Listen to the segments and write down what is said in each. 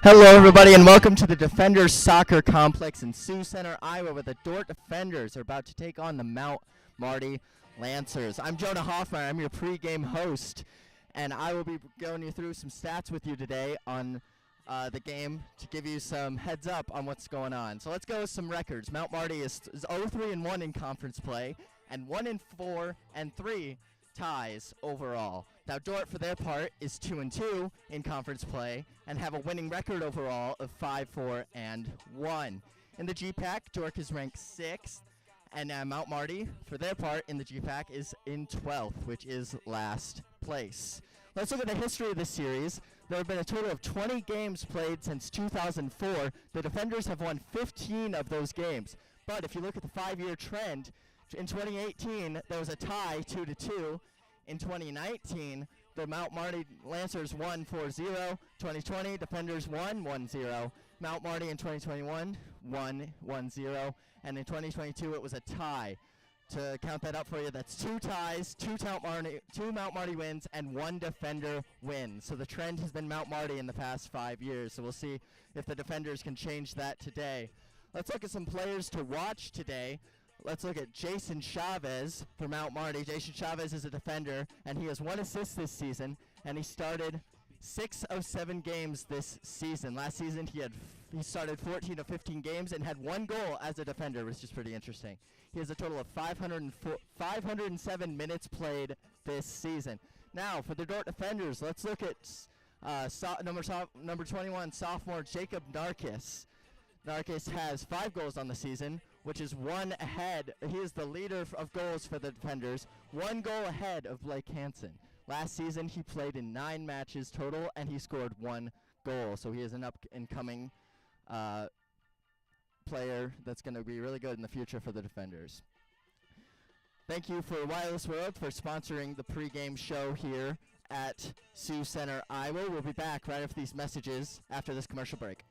Hello, everybody, and welcome to the Defenders Soccer Complex in Sioux Center, Iowa, where the Dordt Defenders are about to take on the Mount Marty Lancers. I'm Jonah Hoffmeyer. I'm your pregame host, and I will be going you through some stats with you today on the game to give you some heads up on what's going on. So let's go with some records. Mount Marty is 0-3-1 in conference play, and 1-4 and 3 ties overall. Now Dordt, for their part, is 2-2 in conference play and have a winning record overall of 5-4 and 1. In the GPAC, Dordt is ranked 6th, and Mount Marty, for their part, in the GPAC is in 12th, which is last place. Let's look at the history of this series. There have been a total of 20 games played since 2004. The Defenders have won 15 of those games. But if you look at the 5-year trend, in 2018, there was a tie 2-2. In 2019, the Mount Marty Lancers won 4-0. 2020, Defenders won 1-0. Mount Marty in 2021 won 1-0. And in 2022, it was a tie. To count that up for you, that's 2 ties, 2 Mount Marty wins, and 1 Defender win. So the trend has been Mount Marty in the past 5 years. So we'll see if the Defenders can change that today. Let's look at some players to watch today. Let's look at Jason Chavez for Mount Marty. Jason Chavez is a defender, and he has 1 assist this season, and he started 6 of 7 games this season. Last season, he started 14 of 15 games and had 1 goal as a defender, which is pretty interesting. He has a total of 507 minutes played this season. Now, for the Dordt Defenders, let's look at number 21, sophomore Jacob Narkis. Narkis has 5 goals on the season, which is 1 ahead. He is the leader of goals for the Defenders, 1 goal ahead of Blake Hansen. Last season, he played in 9 matches total, and he scored 1 goal. So he is an up-and-coming player that's going to be really good in the future for the Defenders. Thank you for Wireless World for sponsoring the pregame show here at Sioux Center, Iowa. We'll be back right after these messages after this commercial break.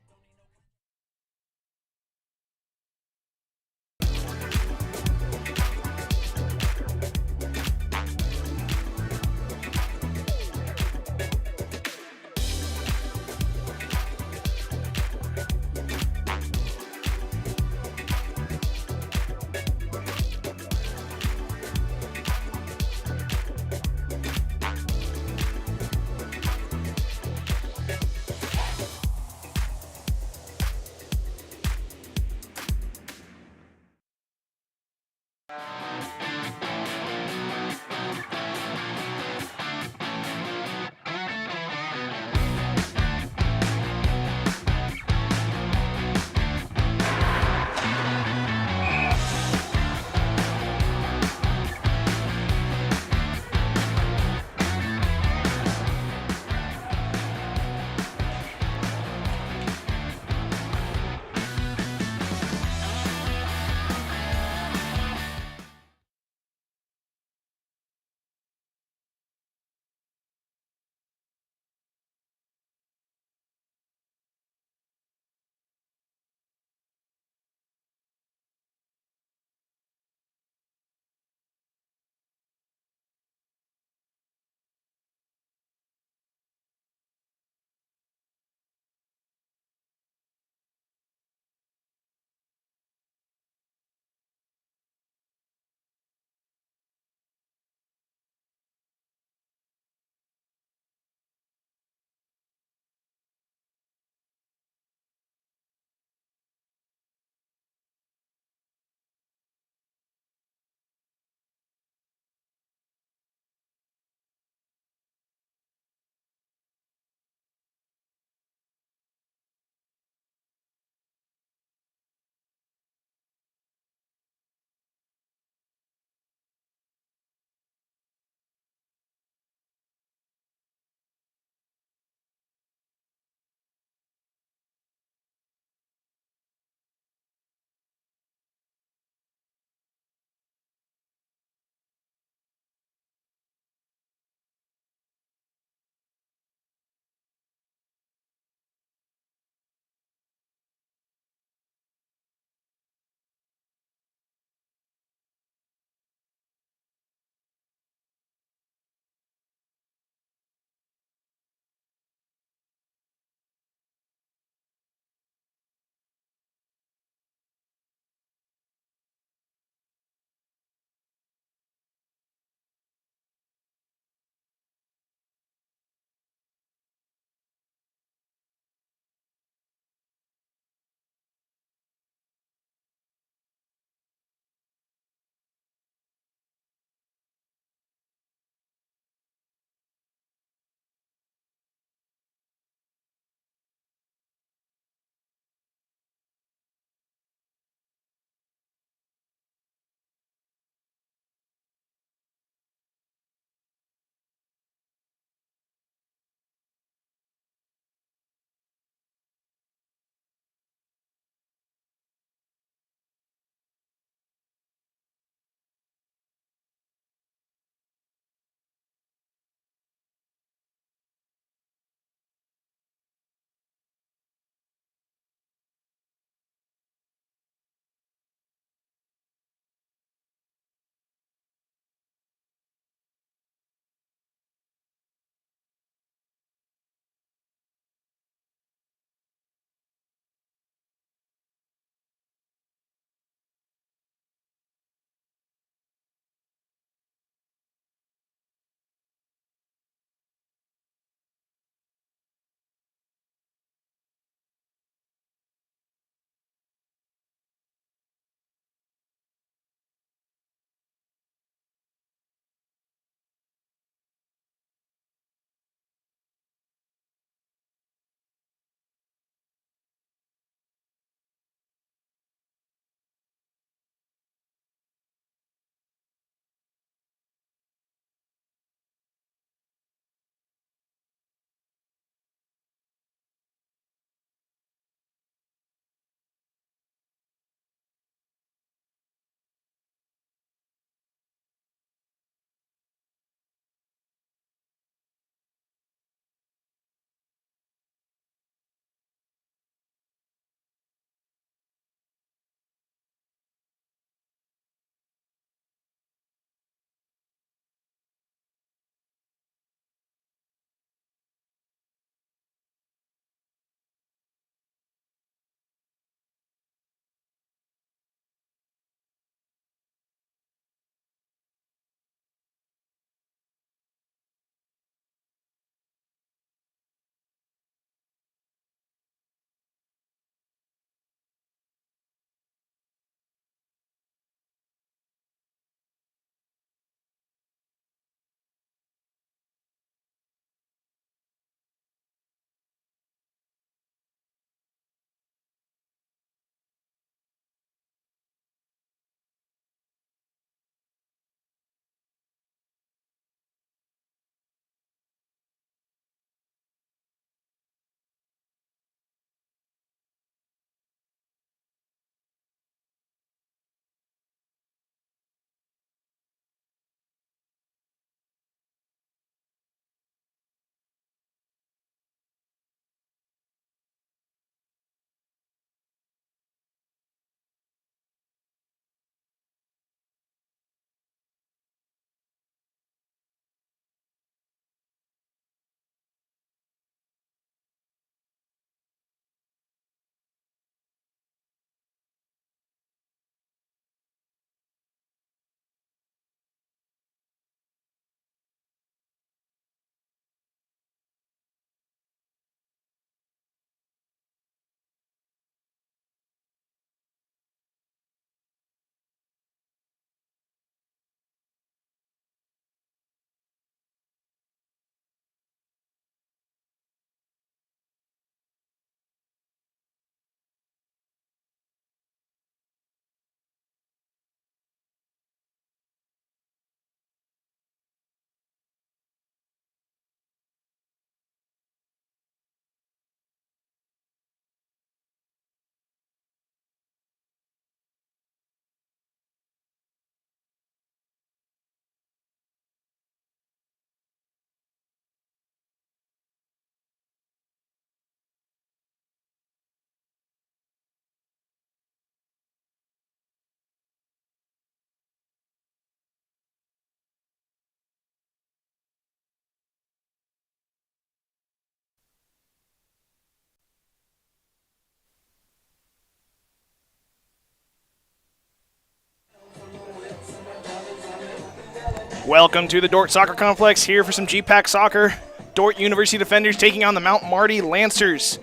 Welcome to the Dordt Soccer Complex, here for some GPAC soccer. Dordt University Defenders taking on the Mount Marty Lancers.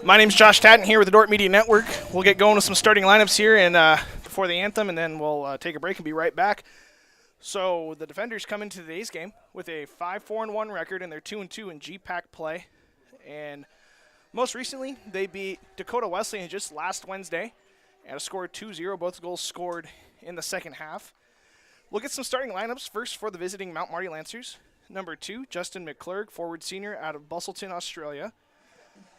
My name's Josh Tatton here with the Dordt Media Network. We'll get going with some starting lineups here and before the anthem, and then we'll take a break and be right back. So the Defenders come into today's game with a 5-4-1 record, and they're 2-2 in GPAC play. And most recently, they beat Dakota Wesleyan just last Wednesday and scored 2-0. Both goals scored in the second half. We'll get some starting lineups first for the visiting Mount Marty Lancers. Number 2, Justin McClurg, forward senior out of Busselton, Australia.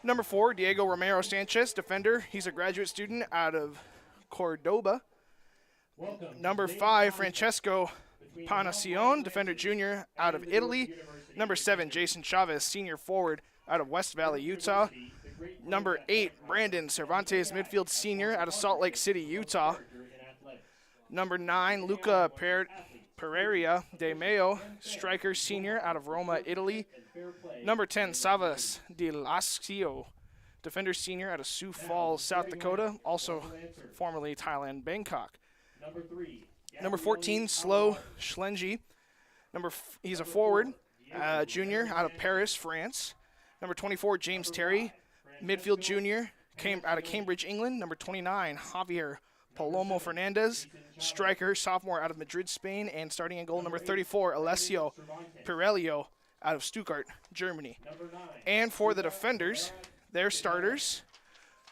Number 4, Diego Romero Sanchez, defender. He's a graduate student out of Cordoba. Number 5, Francesco Panacion, defender junior out of Italy. Number 7, Jason Chavez, senior forward out of West Valley, Utah. Number 8, Brandon Cervantes, midfield senior out of Salt Lake City, Utah. Number 9, Luca Pereira de Mayo, striker senior out of Roma, Italy. Number 10, Savas de Lascio, defender senior out of Sioux Falls, South Dakota, also formerly Thailand, Bangkok. Number 14, Slo Schlengi. He's a forward, junior out of Paris, France. Number 24, James Terry, midfield junior, out of Cambridge, England. Number 29, Javier Palomo Fernandez, striker, sophomore out of Madrid, Spain. And starting in goal, number 34, Alessio Pirelio out of Stuttgart, Germany. And for the Defenders, their starters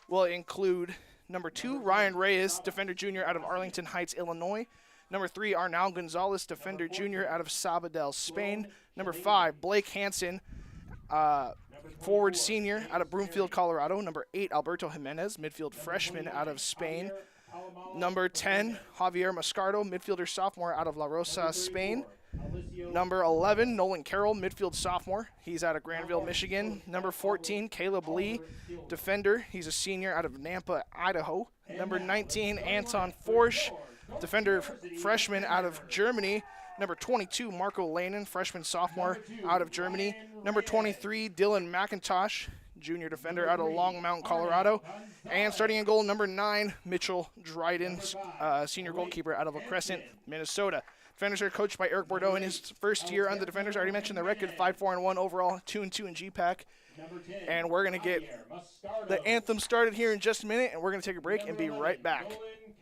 will include number 2, Ryan Reyes, defender junior out of Arlington Heights, Illinois. Number 3, Arnal Gonzalez, defender junior out of Sabadell, Spain. Number 5, Blake Hansen, forward senior out of Broomfield, Colorado. Number 8, Alberto Jimenez, midfield freshman out of Spain. Number 10, Javier Mascardo, midfielder sophomore out of La Rosa, Spain. Number 11, Nolan Carroll, midfield sophomore. He's out of Granville, Michigan. Number 14, Caleb Lee, defender. He's a senior out of Nampa, Idaho. Number 19, Anton Forsch, defender freshman out of Germany. Number 22, Marco Lanen, freshman sophomore out of Germany. Number 23, Dylan McIntosh, junior defender out of Long Mountain, Colorado. And starting in goal, number 9, Mitchell Dryden, senior goalkeeper out of La Crescent, Minnesota. Defenders are coached by Eric Bordeaux in his first year on the Defenders. I already mentioned the record, 5-4-1 overall, 2-2 in GPAC. And we're going to get the anthem started here in just a minute, and we're going to take a break and be right back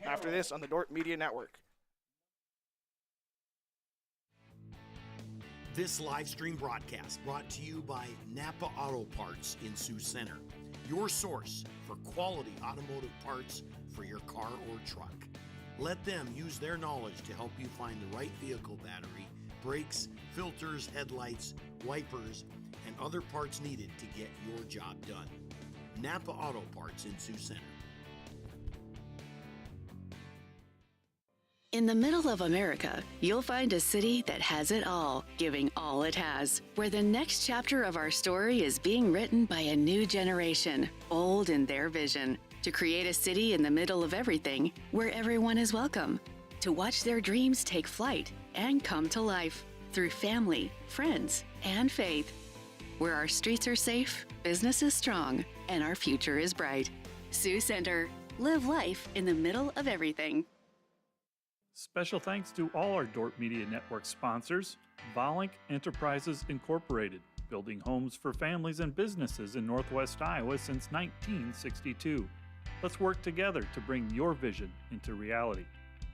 after this on the Dordt Media Network. This live stream broadcast brought to you by Napa Auto Parts in Sioux Center, your source for quality automotive parts for your car or truck. Let them use their knowledge to help you find the right vehicle battery, brakes, filters, headlights, wipers, and other parts needed to get your job done. Napa Auto Parts in Sioux Center. In the middle of America, you'll find a city that has it all, giving all it has, where the next chapter of our story is being written by a new generation, bold in their vision, to create a city in the middle of everything, where everyone is welcome, to watch their dreams take flight and come to life through family, friends, and faith, where our streets are safe, business is strong, and our future is bright. Sioux Center, live life in the middle of everything. Special thanks to all our Dordt Media Network sponsors. Volink Enterprises Incorporated, building homes for families and businesses in Northwest Iowa since 1962. Let's work together to bring your vision into reality.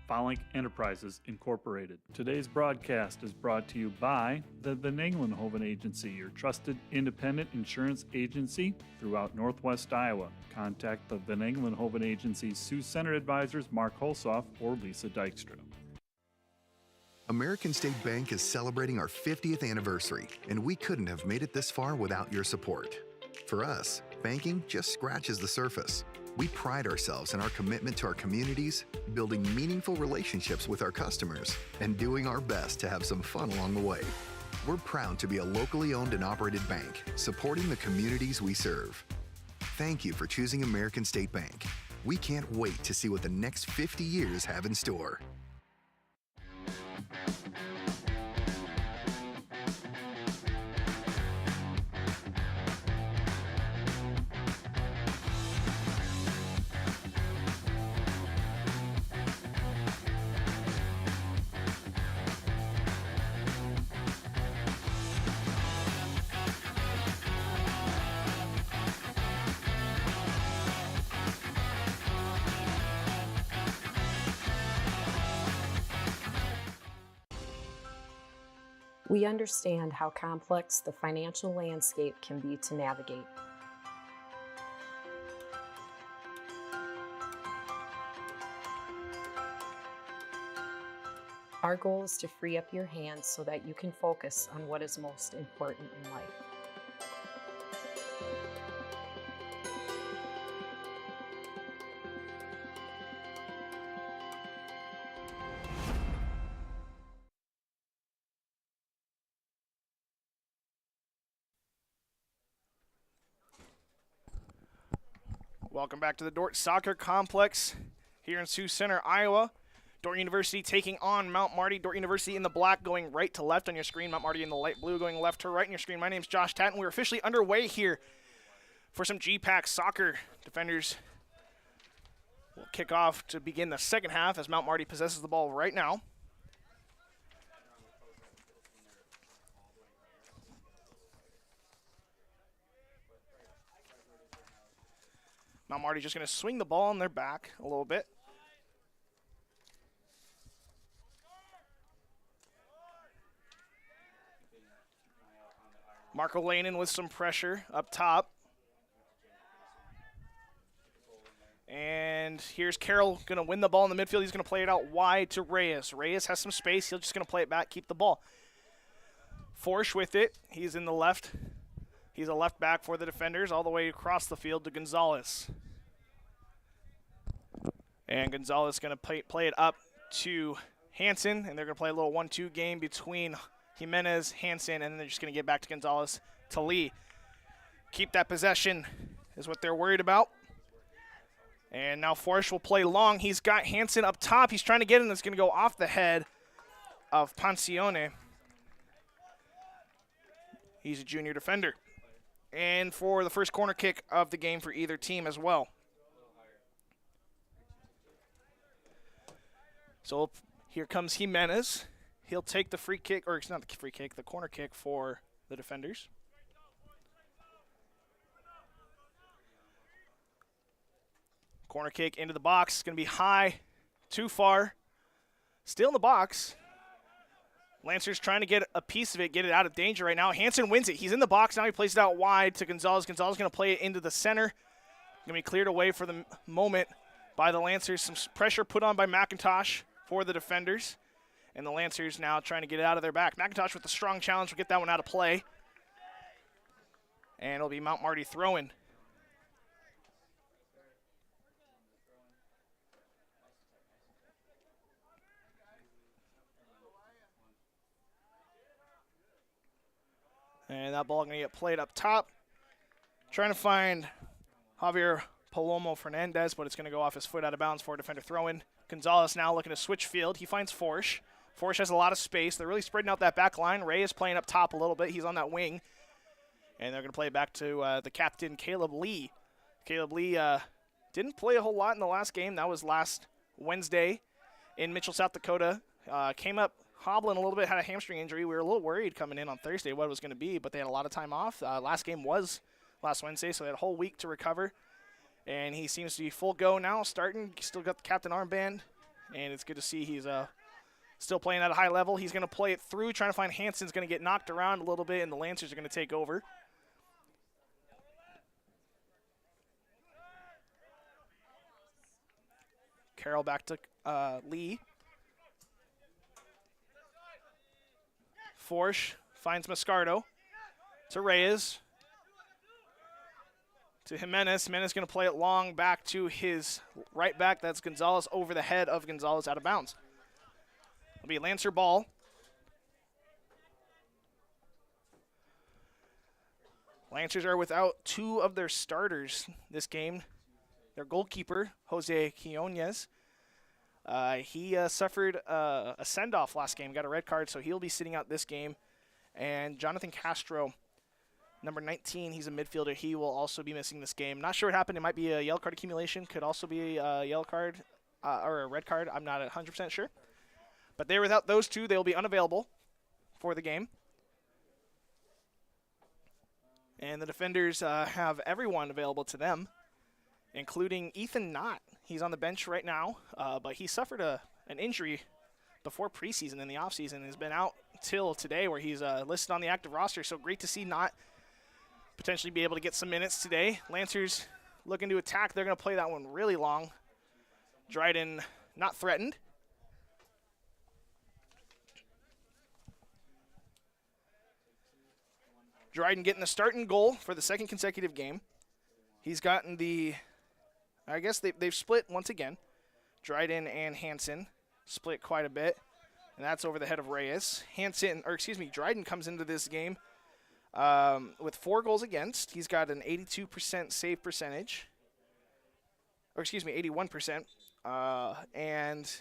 Volink Enterprises Incorporated. Today's broadcast is brought to you by the Van Engelenhoven Agency, your trusted independent insurance agency throughout Northwest Iowa. Contact the Van Engelenhoven Agency's Sioux Center advisors Mark Holsoff or Lisa Dykstra. American State Bank is celebrating our 50th anniversary, and we couldn't have made it this far without your support. For us, banking just scratches the surface. We pride ourselves in our commitment to our communities, building meaningful relationships with our customers, and doing our best to have some fun along the way. We're proud to be a locally owned and operated bank, supporting the communities we serve. Thank you for choosing American State Bank. We can't wait to see what the next 50 years have in store. We understand how complex the financial landscape can be to navigate. Our goal is to free up your hands so that you can focus on what is most important in life. Welcome back to the Dordt Soccer Complex here in Sioux Center, Iowa. Dordt University taking on Mount Marty. Dordt University in the black going right to left on your screen. Mount Marty in the light blue going left to right on your screen. My name's Josh Tatton. We're officially underway here for some GPAC soccer. Defenders will kick off to begin the second half as Mount Marty possesses the ball right now. Mount Marty just going to swing the ball on their back a little bit. Marco Lanin with some pressure up top. And here's Carroll going to win the ball in the midfield. He's going to play it out wide to Reyes. Reyes has some space. He's just going to play it back, keep the ball. Forsch with it. He's in the left. He's a left back for the defenders all the way across the field to Gonzalez. And Gonzalez going to play it up to Hansen, and they're going to play a little 1-2 game between Jimenez, Hansen, and then they're just going to get back to Gonzalez to Lee. Keep that possession is what they're worried about. And now Forsch will play long. He's got Hansen up top. He's trying to get in. It's going to go off the head of Pancione. He's a junior defender. And for the first corner kick of the game for either team as well. So here comes Jimenez. He'll take the free kick, or it's not the free kick, the corner kick for the defenders. Corner kick into the box. It's going to be high, too far. Still in the box. Lancers trying to get a piece of it, get it out of danger right now. Hansen wins it. He's in the box. Now he plays it out wide to Gonzalez. Gonzalez going to play it into the center. Going to be cleared away for the moment by the Lancers. Some pressure put on by McIntosh for the defenders. And the Lancers now trying to get it out of their back. McIntosh with a strong challenge will get that one out of play. And it'll be Mount Marty throwing. And that ball going to get played up top. Trying to find Javier Palomo Fernandez, but it's going to go off his foot out of bounds for a defender throw-in. Gonzalez now looking to switch field. He finds Forsch. Forsch has a lot of space. They're really spreading out that back line. Ray is playing up top a little bit. He's on that wing. And they're going to play it back to the captain, Caleb Lee. Caleb Lee didn't play a whole lot in the last game. That was last Wednesday in Mitchell, South Dakota. Came up hobbling a little bit, had a hamstring injury. We were a little worried coming in on Thursday what it was going to be, but they had a lot of time off. Last game was last Wednesday, so they had a whole week to recover. And he seems to be full go now, starting. Still got the captain armband, and it's good to see he's still playing at a high level. He's going to play it through, trying to find Hansen's going to get knocked around a little bit, and the Lancers are going to take over. Carroll back to Lee. Forsch finds Moscardo to Reyes. To Jimenez. Jimenez going to play it long back to his right back. That's Gonzalez over the head of Gonzalez out of bounds. It'll be a Lancer ball. Lancers are without two of their starters this game. Their goalkeeper, Jose Quinones, he suffered a send-off last game, got a red card, so he'll be sitting out this game. And Jonathan Castro, number 19, he's a midfielder. He will also be missing this game. Not sure what happened. It might be a yellow card accumulation. Could also be a yellow card or a red card. I'm not 100% sure. But they're without those two. They'll be unavailable for the game. And the defenders have everyone available to them, including Ethan Knott. He's on the bench right now, but he suffered an injury before preseason in the offseason and has been out until today where he's listed on the active roster. So great to see not potentially be able to get some minutes today. Lancers looking to attack. They're going to play that one really long. Dryden not threatened. Dryden getting the start and goal for the second consecutive game. He's gotten the, I guess they've split once again. Dryden and Hansen split quite a bit, and that's over the head of Reyes. Dryden comes into this game with 4 goals against. He's got an 82% save percentage, 81%, and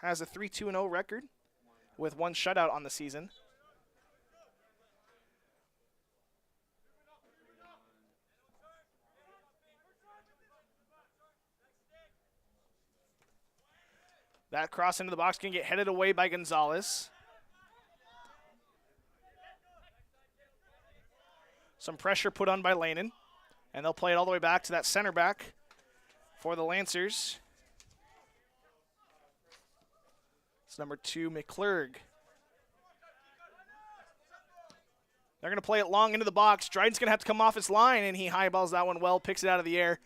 has a 3-2-0 record with 1 shutout on the season. That cross into the box can get headed away by Gonzalez. Some pressure put on by Lanin, and they'll play it all the way back to that center back for the Lancers. It's number 2, McClurg. They're going to play it long into the box. Dryden's going to have to come off his line, and he highballs that one well, picks it out of the air.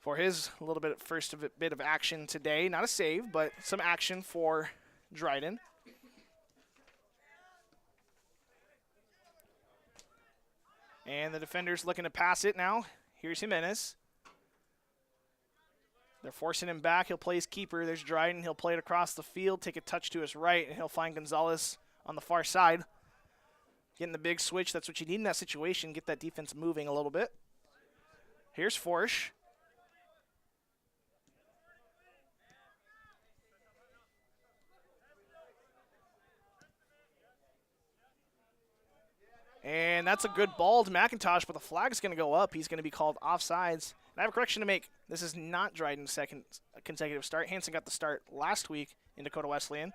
For his little bit bit of action today. Not a save, but some action for Dryden. And the defender's looking to pass it now. Here's Jimenez. They're forcing him back. He'll play his keeper. There's Dryden. He'll play it across the field, take a touch to his right, and he'll find Gonzalez on the far side. Getting the big switch. That's what you need in that situation. Get that defense moving a little bit. Here's Forsch. And that's a good ball to McIntosh, but the flag's going to go up. He's going to be called offsides. And I have a correction to make. This is not Dryden's second consecutive start. Hansen got the start last week in Dakota Wesleyan.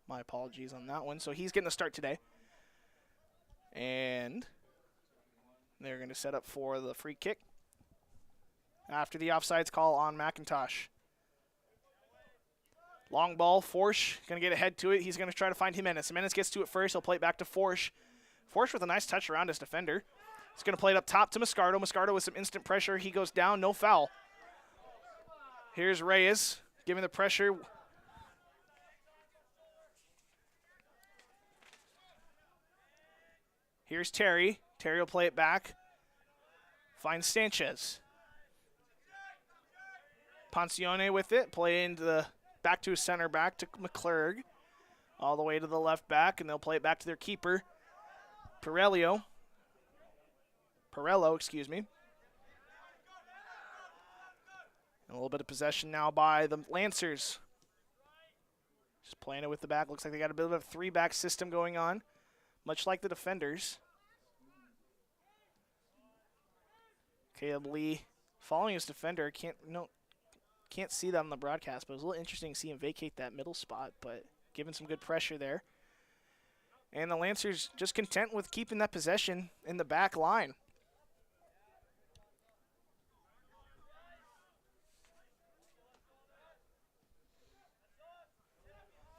My apologies on that one. So he's getting the start today. And they're going to set up for the free kick after the offsides call on McIntosh. Long ball, Forsch going to get ahead to it. He's going to try to find Jimenez. Jimenez gets to it first. He'll play it back to Forsch. Forsch with a nice touch around his defender. He's going to play it up top to Moscardo. Moscardo with some instant pressure. He goes down, no foul. Here's Reyes giving the pressure. Here's Terry. Terry will play it back. Finds Sanchez. Poncione with it. Play into the back to his center back to McClurg. All the way to the left back, and they'll play it back to their keeper. Perello, excuse me. And a little bit of possession now by the Lancers. Just playing it with the back. Looks like they got a bit of a 3-back system going on, much like the defenders. Caleb Lee following his defender. Can't see that on the broadcast, but it was a little interesting to see him vacate that middle spot, but giving some good pressure there. And the Lancers just content with keeping that possession in the back line.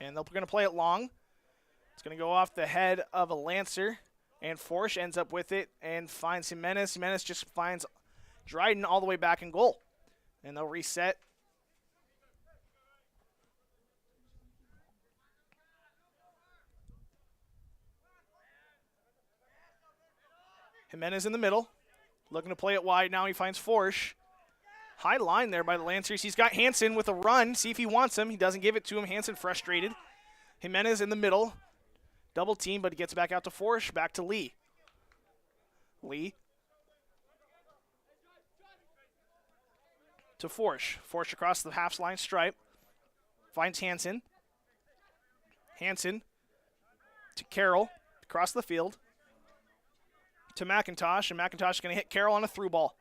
And they're going to play it long. It's going to go off the head of a Lancer. And Forsch ends up with it and finds Jimenez. Jimenez just finds Dryden all the way back in goal. And they'll reset. Jimenez in the middle, looking to play it wide. Now he finds Forsch. High line there by the Lancers. He's got Hansen with a run. See if he wants him. He doesn't give it to him. Hansen frustrated. Jimenez in the middle. Double team, but he gets back out to Forsch. Back to Lee. Lee. To Forsch. Forsch across the half-line stripe. Finds Hansen. Hansen to Carroll. Across the field. To McIntosh, and McIntosh is going to hit Carroll on a through ball.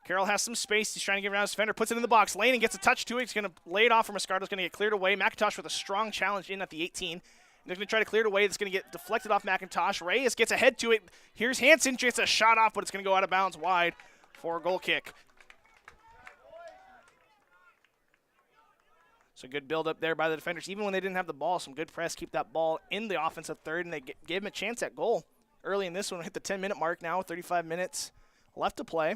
Carroll has some space. He's trying to get around his defender, puts it in the box. Lane gets a touch to it. He's going to lay it off for Moscardo. It's going to get cleared away. McIntosh with a strong challenge in at the 18. They're going to try to clear it away. It's going to get deflected off McIntosh. Reyes gets ahead to it. Here's Hansen. Gets a shot off, but it's going to go out of bounds wide for a goal kick. So good build up there by the defenders. Even when they didn't have the ball, some good press, keep that ball in the offensive third, and they gave them a chance at goal early in this one. Hit the 10-minute mark now, 35 minutes left to play.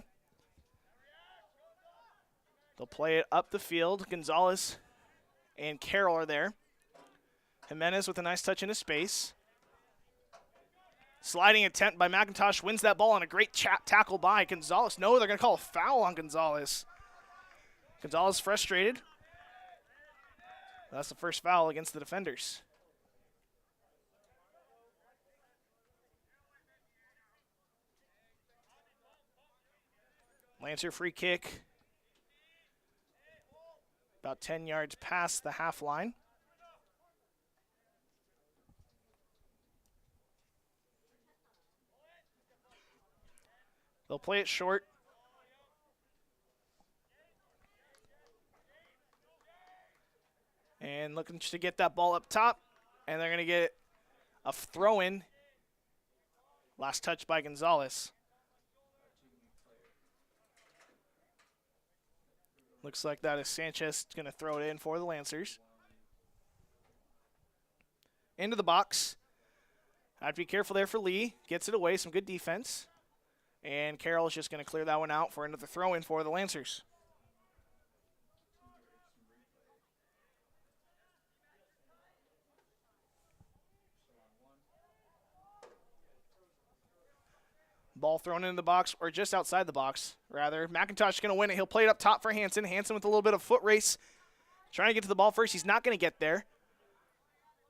They'll play it up the field. Gonzalez and Carroll are there. Jimenez with a nice touch into space. Sliding attempt by McIntosh, wins that ball on a great tackle by Gonzalez. No, they're going to call a foul on Gonzalez. Gonzalez frustrated. That's the first foul against the defenders. Lancer free kick. About 10 yards past the half line. They'll play it short. And looking to get that ball up top. And they're going to get a throw-in. Last touch by Gonzalez. Looks like that is Sanchez going to throw it in for the Lancers. Into the box. Have to be careful there for Lee. Gets it away. Some good defense. And Carroll is just going to clear that one out for another throw-in for the Lancers. Ball thrown into the box, or just outside the box, rather. McIntosh is going to win it. He'll play it up top for Hansen. Hansen with a little bit of foot race. Trying to get to the ball first. He's not going to get there.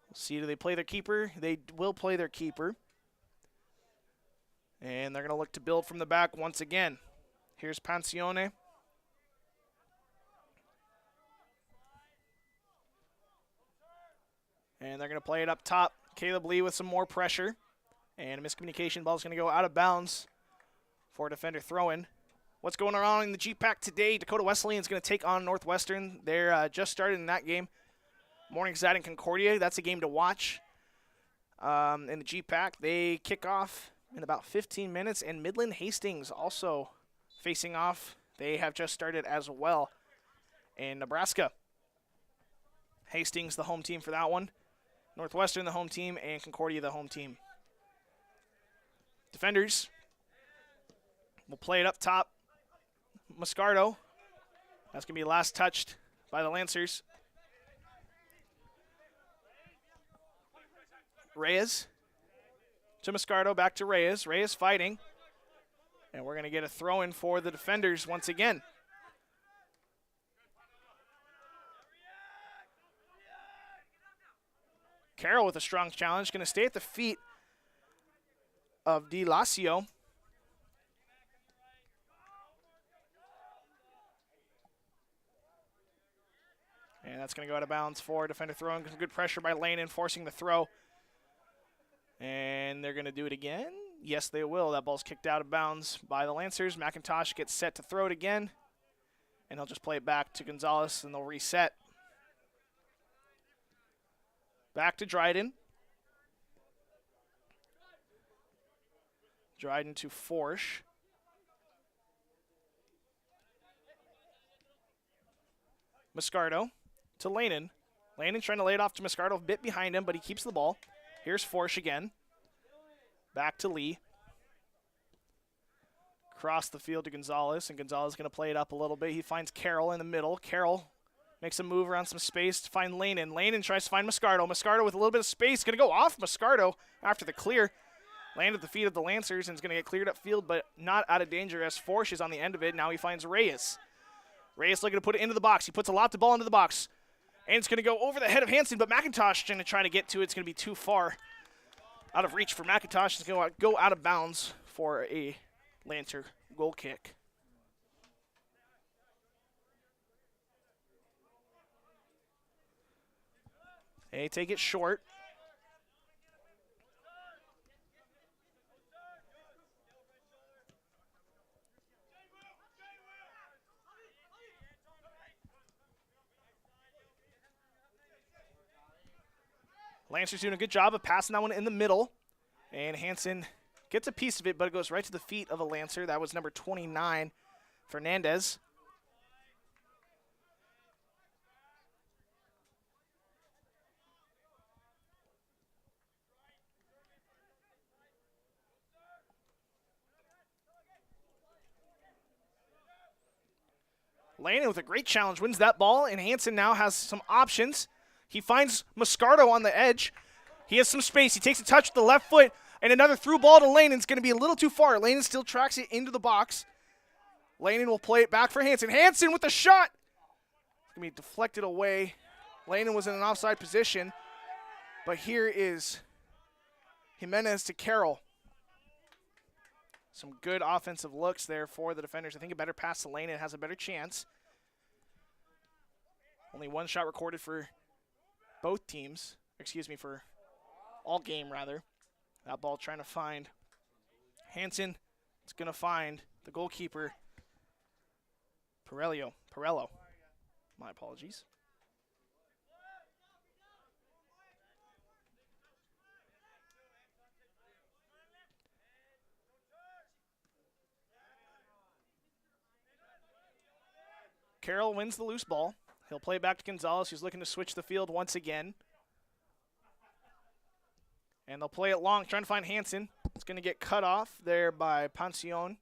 We'll see, do they play their keeper? They will play their keeper. And they're going to look to build from the back once again. Here's Pancione. And they're going to play it up top. Caleb Lee with some more pressure. And a miscommunication. Ball's going to go out of bounds for a defender throw-in. What's going on in the GPAC today? Dakota Wesleyan's going to take on Northwestern. They're just started in that game. Morningside and Concordia. That's a game to watch in the GPAC. They kick off in about 15 minutes. And Midland Hastings also facing off. They have just started as well in Nebraska. Hastings the home team for that one. Northwestern the home team, and Concordia the home team. Defenders will play it up top. Moscardo. That's going to be last touched by the Lancers. Reyes to Moscardo, back to Reyes. Reyes fighting. And we're going to get a throw-in for the defenders once again. Carroll with a strong challenge. Going to stay at the feet of Di Lacio. And that's going to go out of bounds for defender throwing. Good pressure by Lane enforcing the throw. And they're going to do it again. Yes, they will. That ball's kicked out of bounds by the Lancers. McIntosh gets set to throw it again. And he'll just play it back to Gonzalez, and they'll reset. Back to Dryden. Dryden to Forsch. Moscardo to Lanen. Lanen trying to lay it off to Moscardo, a bit behind him, but he keeps the ball. Here's Forsch again. Back to Lee. Across the field to Gonzalez, and Gonzalez is going to play it up a little bit. He finds Carroll in the middle. Carroll makes a move around some space to find Lanen. Lanen tries to find Moscardo. Moscardo with a little bit of space. Going to go off Moscardo after the clear. Land at the feet of the Lancers, and is going to get cleared up field, but not out of danger as Forsch is on the end of it. Now he finds Reyes. Reyes looking to put it into the box. He puts a lot of ball into the box. And it's going to go over the head of Hansen, but McIntosh going to try to get to it. It's going to be too far out of reach for McIntosh. It's going to go out of bounds for a Lancer goal kick. They take it short. Lancer's doing a good job of passing that one in the middle. And Hansen gets a piece of it, but it goes right to the feet of a Lancer. That was number 29, Fernandez. Landon with a great challenge wins that ball, and Hansen now has some options. He finds Moscardo on the edge. He has some space. He takes a touch with the left foot, and another through ball to Landon. It's going to be a little too far. Landon still tracks it into the box. Landon will play it back for Hansen. Hansen with the shot. It's going to be deflected away. Landon was in an offside position, but here is Jimenez to Carroll. Some good offensive looks there for the defenders. I think a better pass to Landon has a better chance. Only one shot recorded for both teams. Excuse me, for all game, rather. That ball trying to find Hansen. It's going to find the goalkeeper, Perello. My apologies. Carroll wins the loose ball. He'll play it back to Gonzalez, who's looking to switch the field once again. And they'll play it long, trying to find Hansen. It's going to get cut off there by Pancion.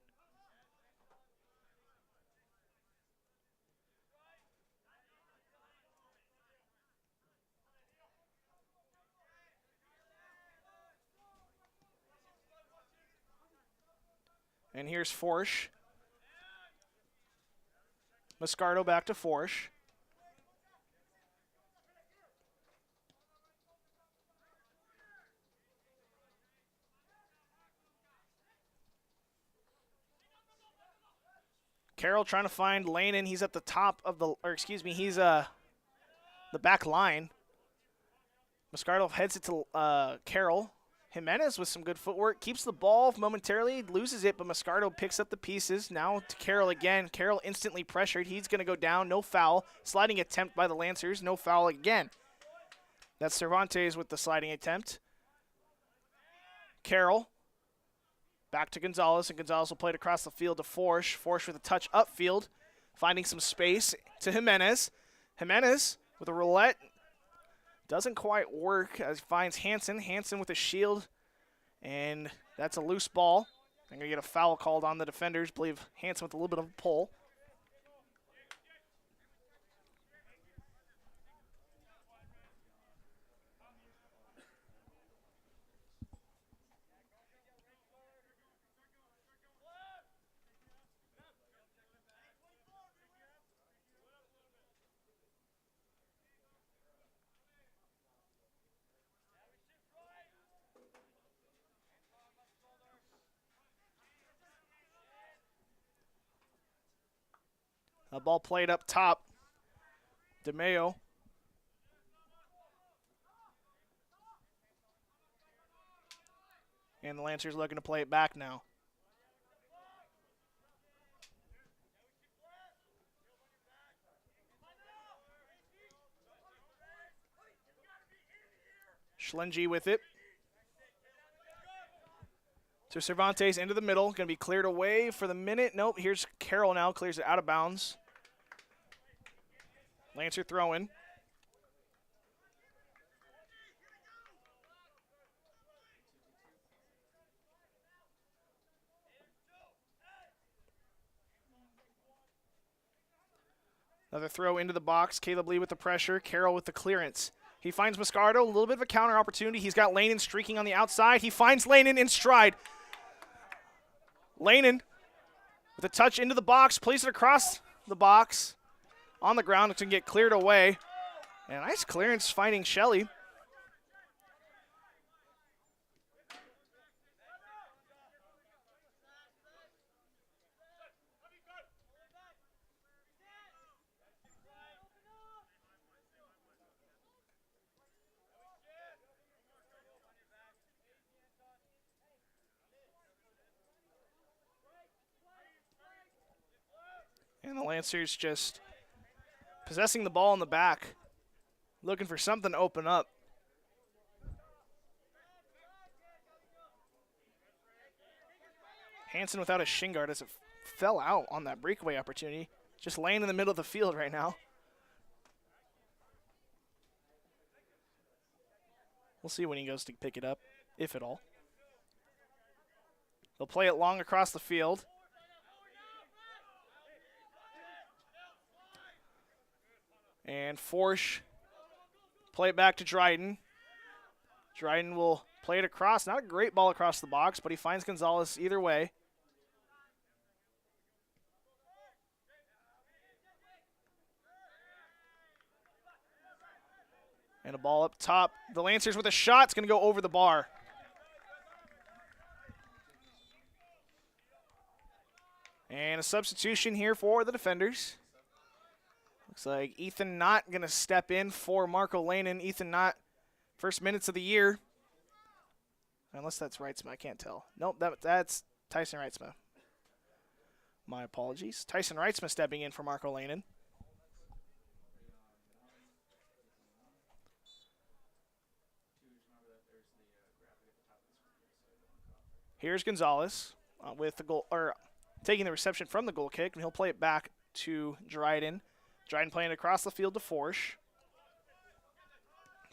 And here's Forsch. Moscardo back to Forsch. Carroll trying to find Landon. He's at the top of the, or excuse me, he's the back line. Moscardo heads it to Carroll. Jimenez with some good footwork, keeps the ball momentarily, loses it, but Moscardo picks up the pieces. Now to Carroll again. Carroll instantly pressured. He's going to go down. No foul. Sliding attempt by the Lancers. No foul again. That's Cervantes with the sliding attempt. Carroll back to Gonzalez, and Gonzalez will play it across the field to Forsch. Forsch with a touch upfield, finding some space to Jimenez. Jimenez with a roulette. Doesn't quite work as he finds Hansen. Hansen with a shield, and that's a loose ball. They're going to get a foul called on the defenders. I believe Hansen with a little bit of a pull. A ball played up top. DeMeo. And the Lancers looking to play it back now. Schlengi with it. To Cervantes into the middle. Going to be cleared away for the minute. Nope, here's Carroll now. Clears it out of bounds. Lancer throw-in. Another throw into the box. Caleb Lee with the pressure. Carroll with the clearance. He finds Moscardo. A little bit of a counter opportunity. He's got Lanen streaking on the outside. He finds Lanen in stride. Lanen with a touch into the box. Plays it across the box. On the ground, it's going to get cleared away. And a nice clearance finding Shelley. And the Lancers just possessing the ball in the back, looking for something to open up. Hansen without a shin guard as it fell out on that breakaway opportunity. Just laying in the middle of the field right now. We'll see when he goes to pick it up, if at all. They'll play it long across the field. And Forsch play it back to Dryden. Dryden will play it across. Not a great ball across the box, but he finds Gonzalez either way. And a ball up top. The Lancers with a shot. It's going to go over the bar. And a substitution here for the defenders. Looks like Ethan Knott going to step in for Marco Lanen. Ethan Knott, first minutes of the year. Unless that's Reitzma, I can't tell. Nope, that's Tyson Reitzma. My apologies. Tyson Reitzma stepping in for Marco Lanen. Here's Gonzalez with the goal, or taking the reception from the goal kick, and he'll play it back to Dryden. Dryden playing it across the field to Forsch.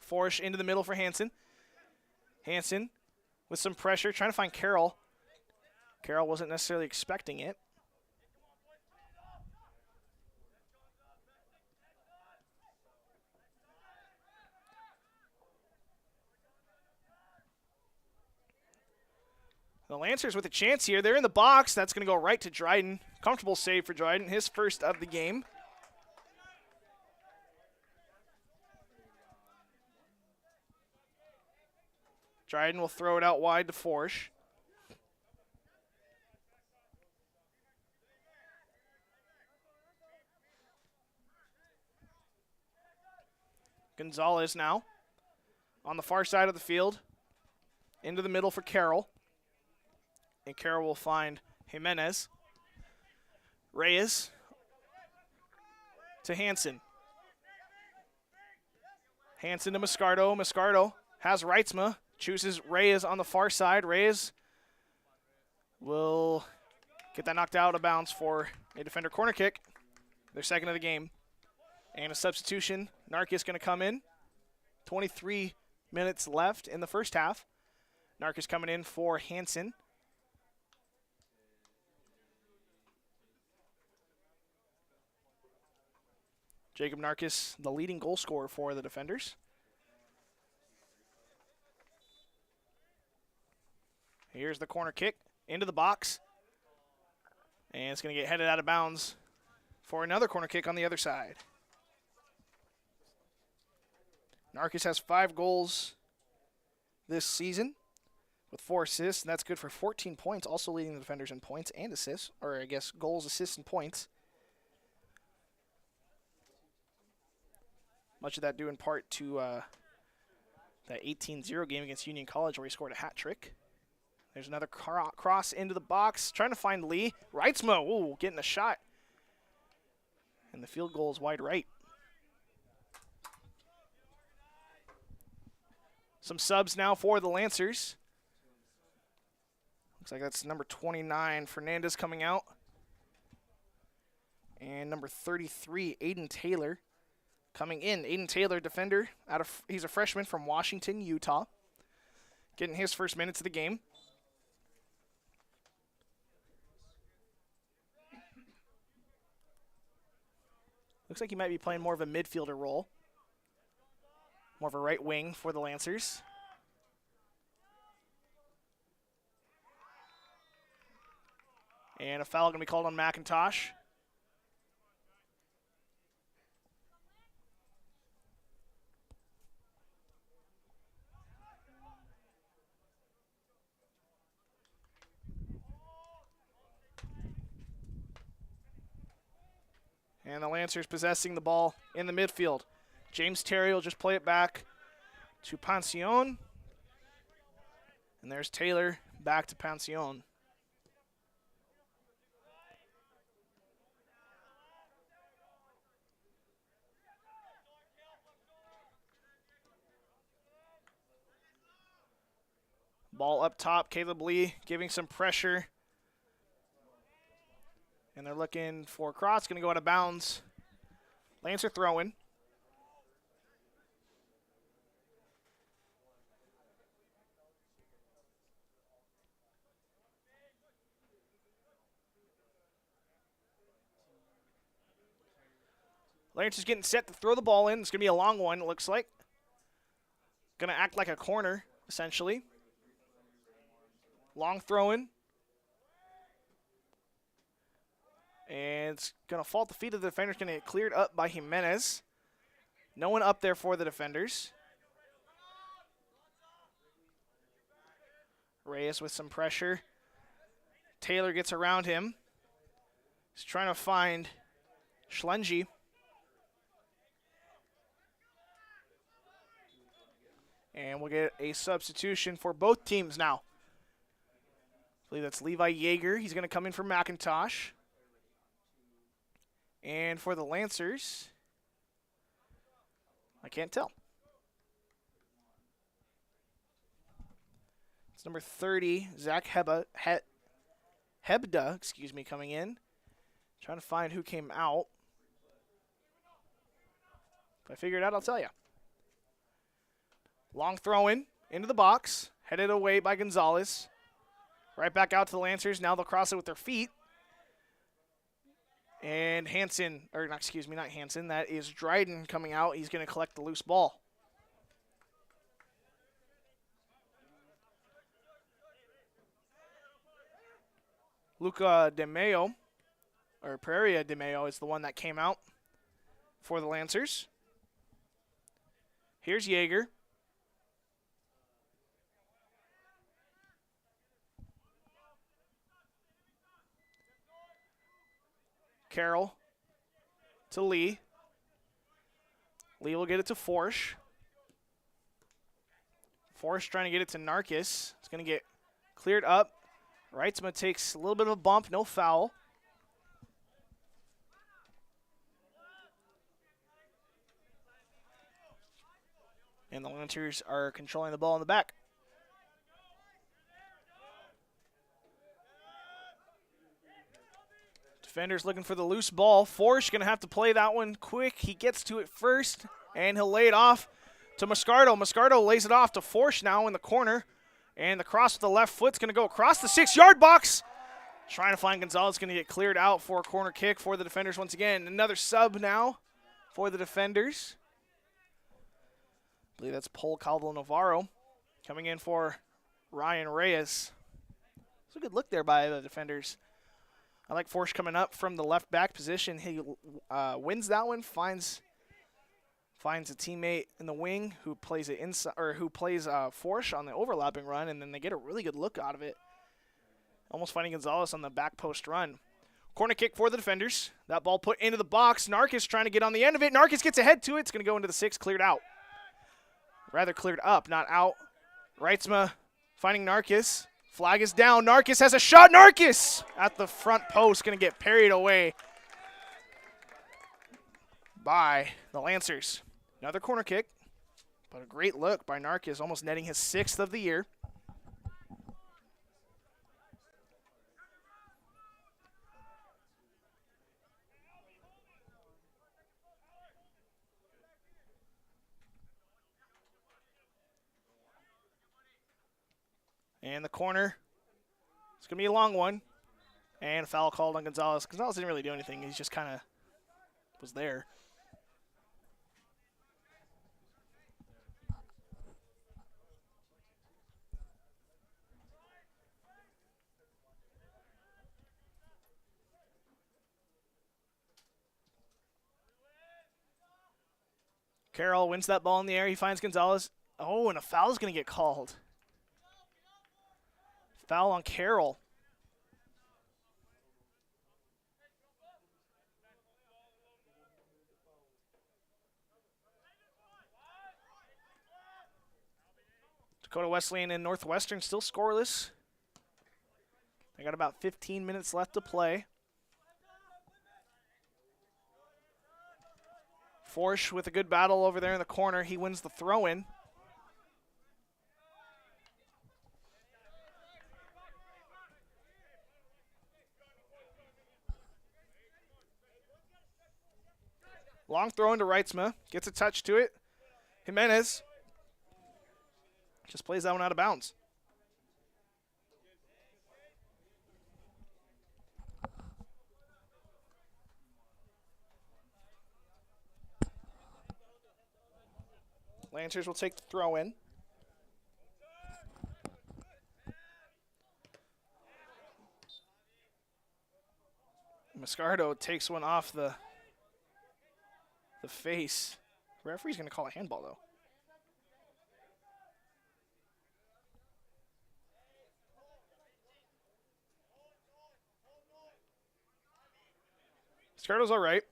Forsch into the middle for Hansen. Hansen with some pressure, trying to find Carroll. Carroll wasn't necessarily expecting it. The Lancers with a chance here. They're in the box. That's going to go right to Dryden. Comfortable save for Dryden, his first of the game. Dryden will throw it out wide to Forsch. Gonzalez now on the far side of the field. Into the middle for Carroll. And Carroll will find Jimenez. Reyes to Hansen. Hansen to Moscardo. Moscardo has Reitzma. Chooses Reyes on the far side. Reyes will get that knocked out of bounds for a defender corner kick. Their second of the game. And a substitution. Narkis going to come in. 23 minutes left in the first half. Narkis coming in for Hansen. Jacob Narkis, the leading goal scorer for the defenders. Here's the corner kick into the box. And it's going to get headed out of bounds for another corner kick on the other side. Narkis has 5 goals this season with 4 assists, and that's good for 14 points, also leading the defenders in points and assists, or I guess goals, assists, and points. Much of that due in part to that 18-0 game against Union College where he scored a hat trick. There's another cross into the box, trying to find Lee. Reitzma, ooh, getting a shot. And the field goal is wide right. Some subs now for the Lancers. Looks like that's number 29, Fernandez, coming out. And number 33, Aiden Taylor, coming in. Aiden Taylor, defender, he's a freshman from Washington, Utah. Getting his first minutes of the game. Looks like he might be playing more of a midfielder role. More of a right wing for the Lancers. And a foul going to be called on McIntosh. And the Lancers possessing the ball in the midfield. James Terry will just play it back to Pancion. And there's Taylor back to Pancion. Ball up top, Caleb Lee giving some pressure. And they're looking for a cross, going to go out of bounds. Lancer throwing. Lancers getting set to throw the ball in. It's going to be a long one, it looks like. Going to act like a corner, essentially. Long throw in. And it's going to fall at the feet of the defender. It's going to get cleared up by Jimenez. No one up there for the defenders. Reyes with some pressure. Taylor gets around him. He's trying to find Schlengi. And we'll get a substitution for both teams now. I believe that's Levi Yeager. He's going to come in for McIntosh. And for the Lancers, I can't tell. It's number 30, Zach Hebda, coming in. Trying to find who came out. If I figure it out, I'll tell you. Long throw in into the box, headed away by Gonzalez. Right back out to the Lancers. Now they'll cross it with their feet. And Hansen, or not, excuse me, not Hansen. That is Dryden coming out. He's going to collect the loose ball. Luca De Mayo, or Pereira De Mayo, is the one that came out for the Lancers. Here's Yeager. Carroll to Lee. Lee will get it to Forsch. Forsch trying to get it to Narkis. It's going to get cleared up. Reitzma takes a little bit of a bump, no foul. And the Lancers are controlling the ball in the back. Defenders looking for the loose ball. Forsch going to have to play that one quick. He gets to it first, and he'll lay it off to Moscardo. Moscardo lays it off to Forsch now in the corner. And the cross with the left foot's going to go across the 6-yard box. Trying to find Gonzalez, going to get cleared out for a corner kick for the defenders once again. Another sub now for the defenders. I believe that's Paul Calvo-Navarro coming in for Ryan Reyes. It's a good look there by the defenders. I like Forsch coming up from the left back position. He wins that one, finds a teammate in the wing who plays it inside, or who plays Forsch on the overlapping run, and then they get a really good look out of it. Almost finding Gonzalez on the back post run. Corner kick for the defenders. That ball put into the box. Narkis trying to get on the end of it. Narkis gets ahead to it. It's going to go into the 6, cleared out. Rather cleared up, not out. Reitzma finding Narkis. Flag is down. Narkis has a shot. Narkis at the front post, going to get parried away by the Lancers. Another corner kick, but a great look by Narkis, almost netting his 6th of the year. And the corner, it's going to be a long one. And a foul called on Gonzalez. Gonzalez didn't really do anything. He just kind of was there. Carroll wins that ball in the air. He finds Gonzalez. Oh, and a foul is going to get called. Foul on Carroll. Dakota Wesleyan and Northwestern still scoreless. They got about 15 minutes left to play. Forsch with a good battle over there in the corner. He wins the throw-in. Long throw into Reitzma. Gets a touch to it. Jimenez just plays that one out of bounds. Lancers will take the throw in. Moscardo takes one off the face. The referee's going to call a handball, though. Moscardo's all right.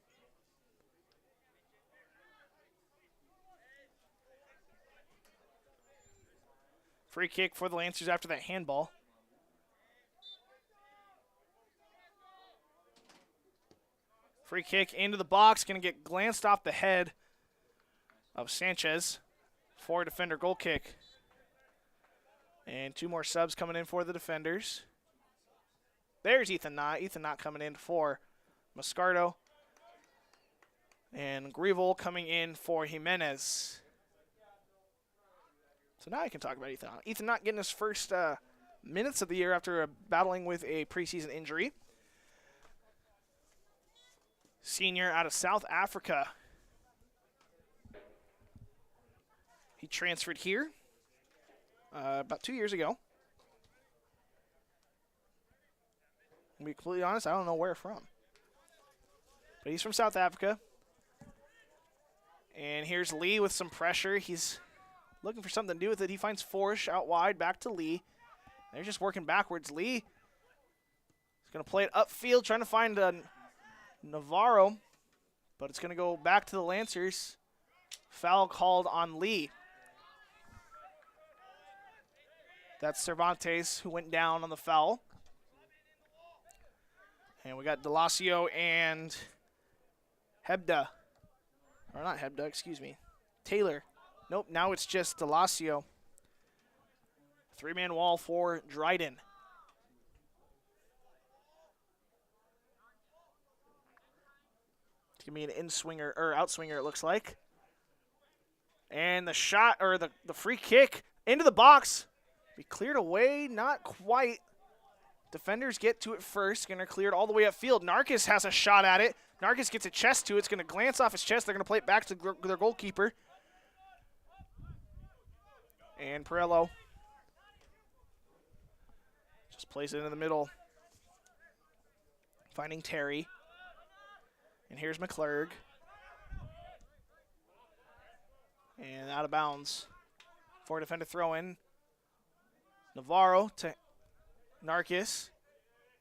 Free kick for the Lancers after that handball. Free kick into the box, going to get glanced off the head of Sanchez for a defender goal kick. And 2 more subs coming in for the defenders. There's Ethan Knott. Ethan Knott coming in for Moscardo. And Grievel coming in for Jimenez. So now I can talk about Ethan Knott. Ethan Knott getting his first minutes of the year after battling with a preseason injury. Senior out of South Africa. He transferred here about 2 years ago. To be completely honest, I don't know where from. But he's from South Africa. And here's Lee with some pressure. He's looking for something to do with it. He finds Forsh out wide, back to Lee. They're just working backwards. Lee is going to play it upfield, trying to find Navarro, but it's going to go back to the Lancers. Foul called on Lee. That's Cervantes who went down on the foul. And we got Delasio and Hebda. Or not Hebda, excuse me. Taylor. Nope, now it's just Delasio. 3-man wall for Dryden. It's going to be an in-swinger, or out-swinger, it looks like. And the shot, or the free kick into the box. Be cleared away, not quite. Defenders get to it first. Going to clear it all the way upfield. Narcus has a shot at it. Narcus gets a chest to it. It's going to glance off his chest. They're going to play it back to their goalkeeper. And Perello just plays it in the middle. Finding Terry. And here's McClurg. And out of bounds. For a defender throw in. Navarro to Narcus.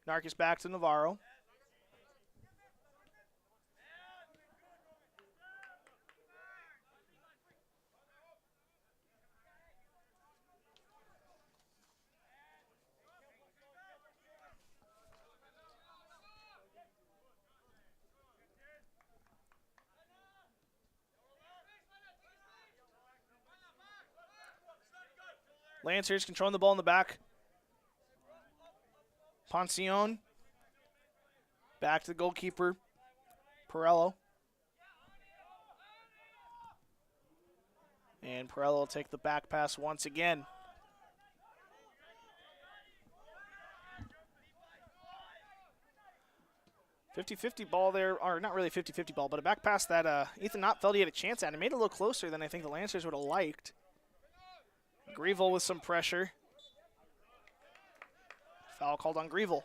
Narcus back to Navarro. Lancers controlling the ball in the back. Poncion. Back to the goalkeeper. Perello. And Perello will take the back pass once again. .50-50 ball there, or not really 50-50 ball, but a back pass that Ethan Knott felt he had a chance at. It made it a little closer than I think the Lancers would have liked. Grievel with some pressure. Foul called on Grievel.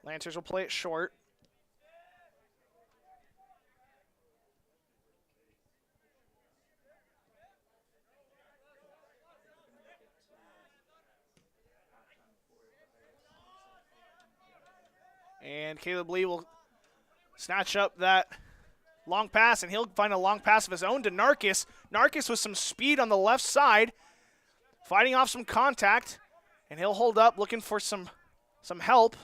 Lancers will play it short. And Caleb Lee will snatch up that long pass, and he'll find a long pass of his own to Narcus. Narcus with some speed on the left side, fighting off some contact, and he'll hold up looking for some help.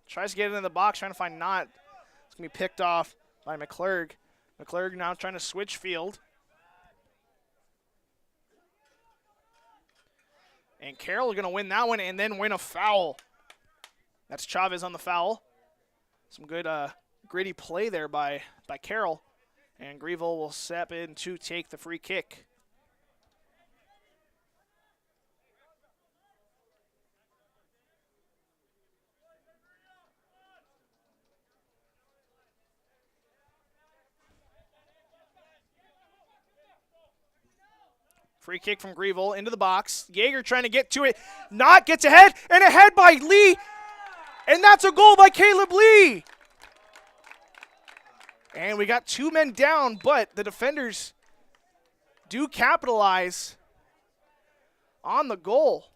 Tries to get it in the box, trying to find Knott. It's going to be picked off by McClurg. McClurg now trying to switch field. And Carroll going to win that one and then win a foul. That's Chavez on the foul. Some good gritty play there by Carroll. And Grievel will step in to take the free kick. Free kick from Grieville into the box. Jaeger trying to get to it. Not gets ahead, and ahead by Lee. And that's a goal by Caleb Lee. And we got 2 men down, but the defenders do capitalize on the goal.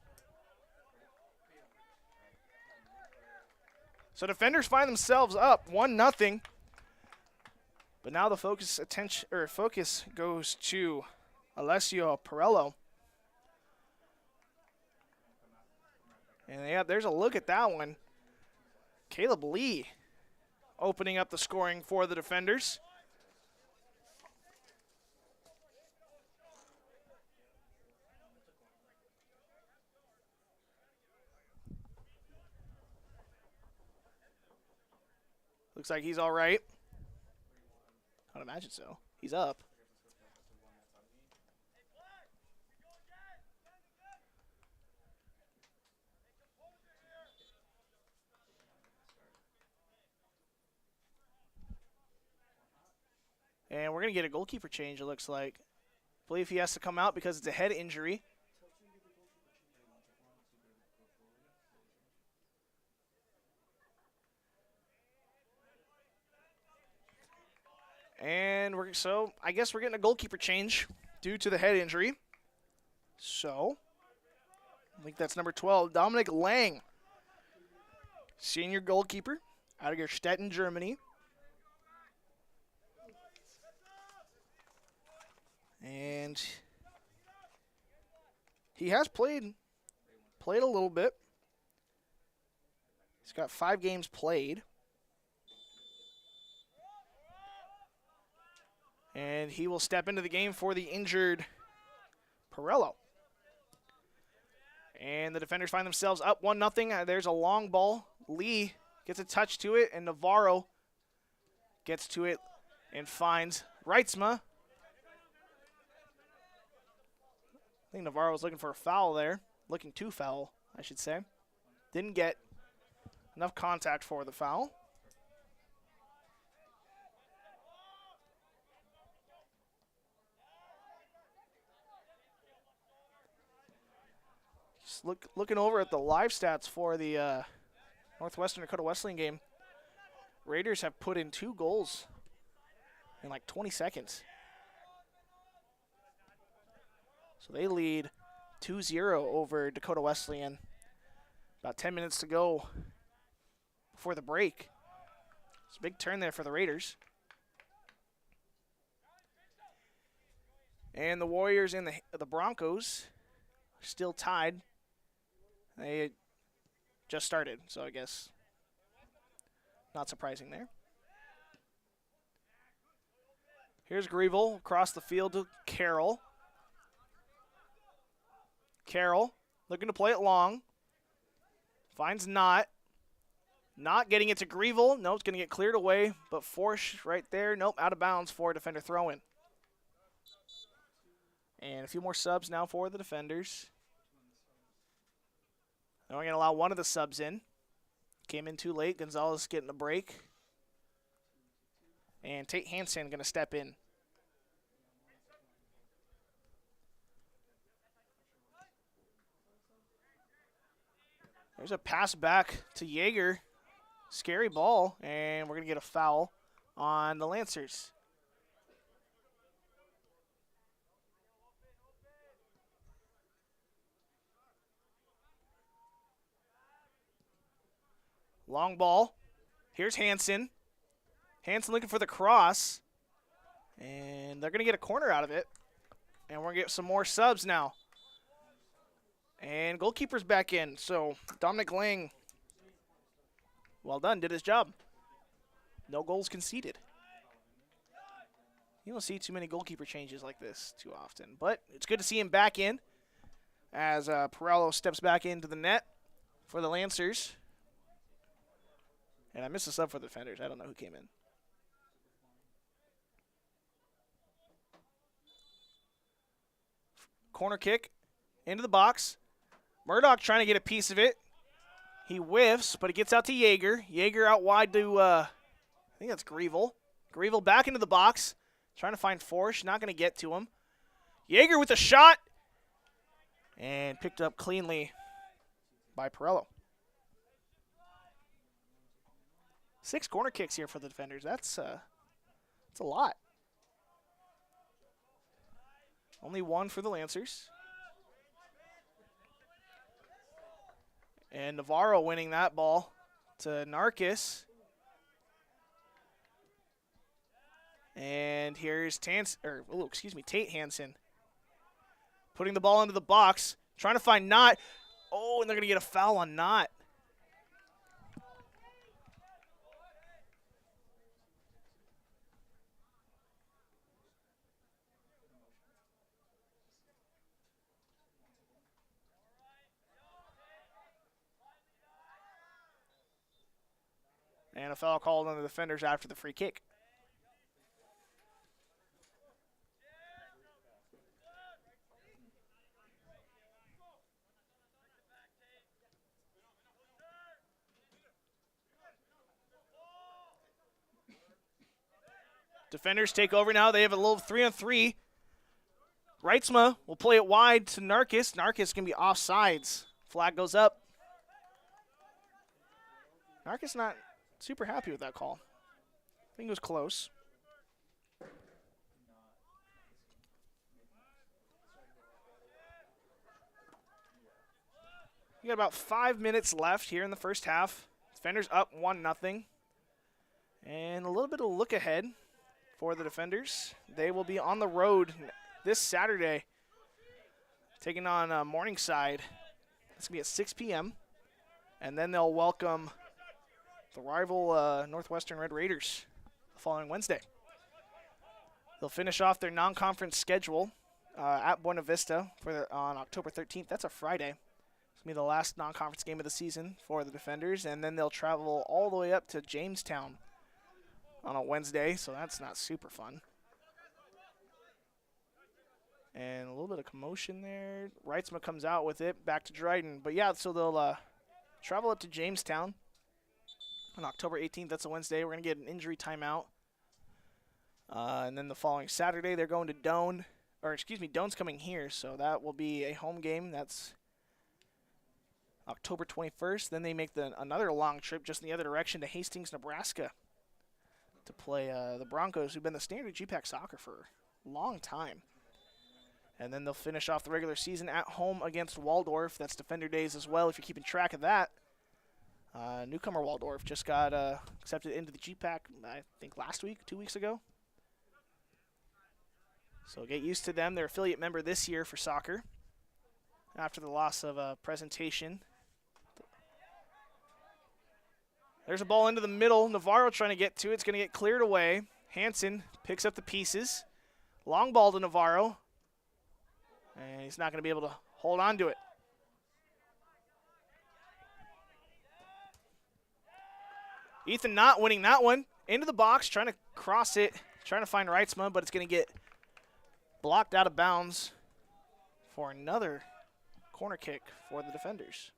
So defenders find themselves up 1-0. But now the focus goes to Alessio Perello. And yeah, there's a look at that one. Caleb Lee opening up the scoring for the defenders. Looks like he's all right. I'd imagine so. He's up. And we're going to get a goalkeeper change, it looks like. I believe he has to come out because it's a head injury. And I guess we're getting a goalkeeper change due to the head injury. So, I think that's number 12, Dominic Lang, senior goalkeeper out of Gerstetten, Germany. And he has played a little bit. He's got 5 games played. And he will step into the game for the injured Perello. And the defenders find themselves up 1-0. There's a long ball. Lee gets a touch to it, and Navarro gets to it and finds Reitzma. I think Navarro was looking for a foul there. Looking too foul, I should say. Didn't get enough contact for the foul. Just looking over at the live stats for the Northwestern Dakota Wesleyan game. Raiders have put in 2 goals in like 20 seconds. So they lead 2-0 over Dakota Wesleyan. About 10 minutes to go before the break. It's a big turn there for the Raiders. And the Warriors and the Broncos are still tied. They just started, so I guess not surprising there. Here's Grieville across the field to Carroll. Carroll looking to play it long. Finds Not getting it to Grieville. No, it's going to get cleared away, but Forsch right there. Nope, out of bounds for a defender throw-in. And a few more subs now for the defenders. Now we're going to allow one of the subs in. Came in too late. Gonzalez getting a break. And Tate Hansen going to step in. There's a pass back to Jaeger. Scary ball. And we're going to get a foul on the Lancers. Long ball. Here's Hansen. Hansen looking for the cross. And they're going to get a corner out of it. And we're going to get some more subs now. And goalkeeper's back in. So Dominic Lang, well done, did his job. No goals conceded. You don't see too many goalkeeper changes like this too often. But it's good to see him back in as Perello steps back into the net for the Lancers. And I missed a sub for the defenders. I don't know who came in. Corner kick into the box. Murdoch trying to get a piece of it. He whiffs, but it gets out to Jaeger. Jaeger out wide to, I think that's Grieville. Grieville back into the box. Trying to find Forsch. Not going to get to him. Jaeger with a shot. and picked up cleanly by Perello. 6 corner kicks here for the defenders. That's a lot. Only 1 for the Lancers. And Navarro winning that ball to Narkis. And here's Tate Hansen putting the ball into the box, trying to find Knott. Oh, and they're going to get a foul on Knott. And a foul called on the defenders after the free kick. Defenders take over now. They have a little 3-on-3. Reitzma will play it wide to Narkis. Narkis can be offsides. Flag goes up. Narkis not super happy with that call. I think it was close. You got about 5 minutes left here in the first half. Defenders up 1-0. And a little bit of a look ahead for the defenders. They will be on the road this Saturday, taking on Morningside. It's going to be at 6 p.m. And then they'll welcome the rival Northwestern Red Raiders the following Wednesday. They'll finish off their non-conference schedule at Buena Vista on October 13th. That's a Friday. It's going to be the last non-conference game of the season for the defenders. And then they'll travel all the way up to Jamestown on a Wednesday, so that's not super fun. And a little bit of commotion there. Reitzma comes out with it, back to Dryden. But yeah, so they'll travel up to Jamestown on October 18th. That's a Wednesday. We're going to get an injury timeout. And then the following Saturday, they're going to Doane. Doane's coming here, so that will be a home game. That's October 21st. Then they make another long trip just in the other direction to Hastings, Nebraska, to play the Broncos, who've been the standard GPAC soccer for a long time. And then they'll finish off the regular season at home against Waldorf. That's Defender Days as well, if you're keeping track of that. Newcomer Waldorf just got accepted into the GPAC, I think, last week, 2 weeks ago. So get used to them. They're affiliate member this year for soccer after the loss of presentation. There's a ball into the middle. Navarro trying to get to it. It's going to get cleared away. Hansen picks up the pieces. Long ball to Navarro. And he's not going to be able to hold on to it. Ethan Knott winning that one. Into the box, trying to cross it. Trying to find Reitzma, but it's going to get blocked out of bounds for another corner kick for the defenders.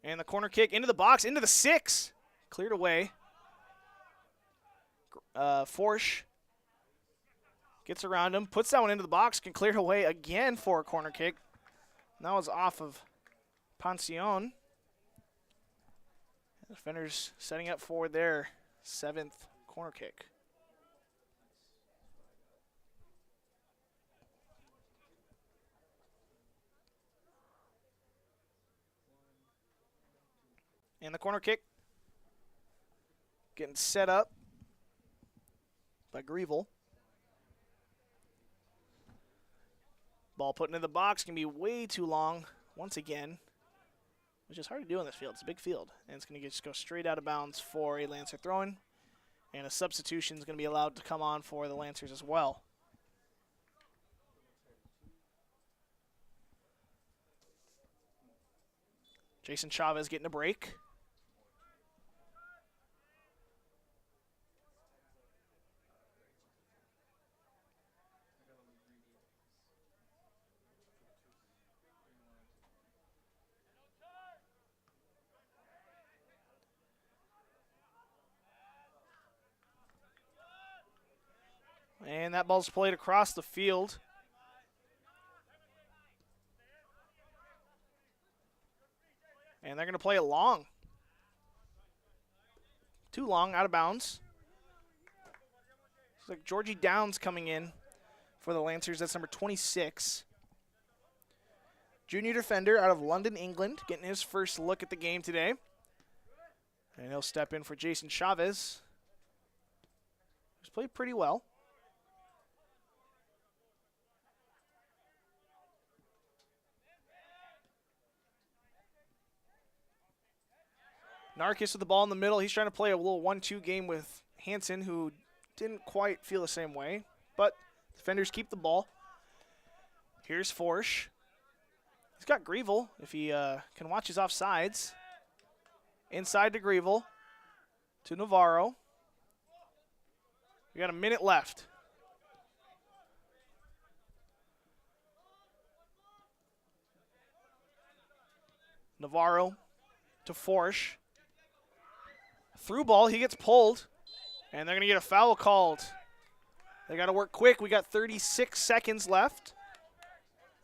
And the corner kick into the box, into the 6. Cleared away. Forsch gets around him, puts that one into the box, can clear away again for a corner kick. And that was off of Pancion. The defenders setting up for their 7th corner kick. And the corner kick getting set up by Grievel. Ball put into the box, can be way too long once again, which is hard to do in this field. It's a big field, and it's going to just go straight out of bounds for a Lancer throw-in, and a substitution is going to be allowed to come on for the Lancers as well. Jason Chavez getting a break. And that ball's played across the field. And they're going to play it long. Too long, out of bounds. Looks like Georgie Downs coming in for the Lancers. That's number 26. Junior defender out of London, England, getting his first look at the game today. And he'll step in for Jason Chavez, who's played pretty well. Narkis with the ball in the middle. He's trying to play a little 1-2 game with Hansen, who didn't quite feel the same way. But defenders keep the ball. Here's Forsch. He's got Greville if he can watch his offsides. Inside to Greville. To Navarro. We got a minute left. Navarro to Forsch. Through ball, he gets pulled, and they're going to get a foul called. They got to work quick. We got 36 seconds left.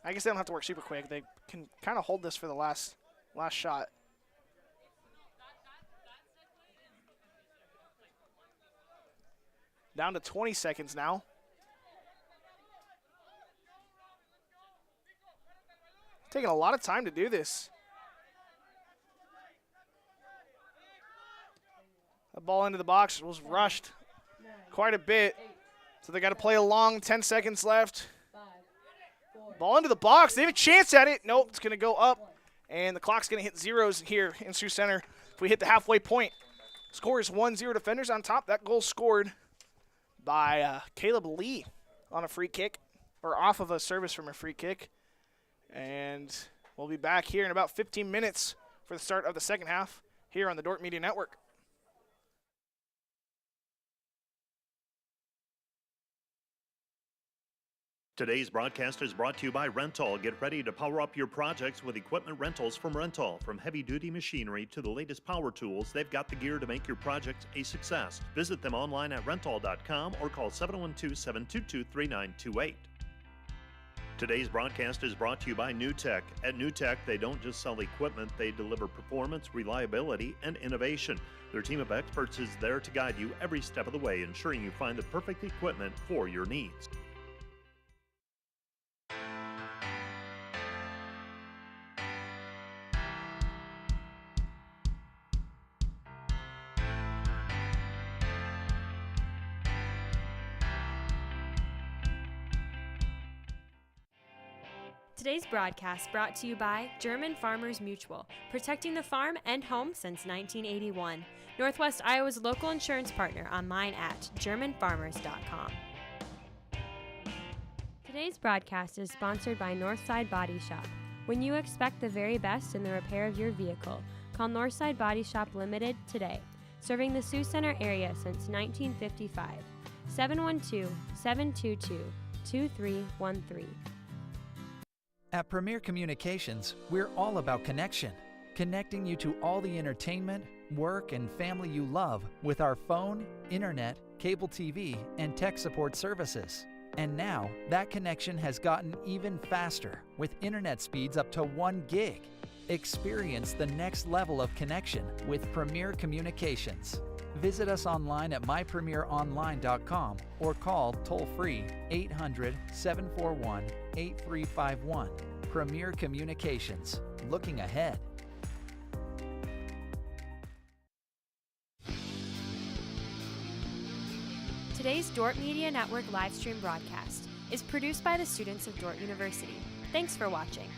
I guess they don't have to work super quick. They can kind of hold this for the last shot. Down to 20 seconds now. Taking a lot of time to do this. The ball into the box was rushed quite a bit. So they got to play a long 10 seconds left. Ball into the box. They have a chance at it. Nope, it's going to go up. And the clock's going to hit zeros here in Sioux Center if we hit the halfway point. Score is 1-0. Defenders on top. That goal scored by Caleb Lee on a free kick, or off of a service from a free kick. And we'll be back here in about 15 minutes for the start of the second half here on the Dordt Media Network. Today's broadcast is brought to you by Rental. Get ready to power up your projects with equipment rentals from Rental. From heavy-duty machinery to the latest power tools, they've got the gear to make your project a success. Visit them online at rental.com or call 712-722-3928. Today's broadcast is brought to you by NewTek. At NewTek, they don't just sell equipment, they deliver performance, reliability, and innovation. Their team of experts is there to guide you every step of the way, ensuring you find the perfect equipment for your needs. Today's broadcast brought to you by German Farmers Mutual, protecting the farm and home since 1981. Northwest Iowa's local insurance partner, online at germanfarmers.com. Today's broadcast is sponsored by Northside Body Shop. When you expect the very best in the repair of your vehicle, call Northside Body Shop Limited today, serving the Sioux Center area since 1955. 712-722-2313. At Premier Communications, we're all about connection. Connecting you to all the entertainment, work, and family you love with our phone, internet, cable TV, and tech support services. And now, that connection has gotten even faster with internet speeds up to 1 gig. Experience the next level of connection with Premier Communications. Visit us online at mypremieronline.com or call toll-free 800-741-8351. Premier Communications. Looking ahead. Today's Dordt Media Network livestream broadcast is produced by the students of Dordt University. Thanks for watching.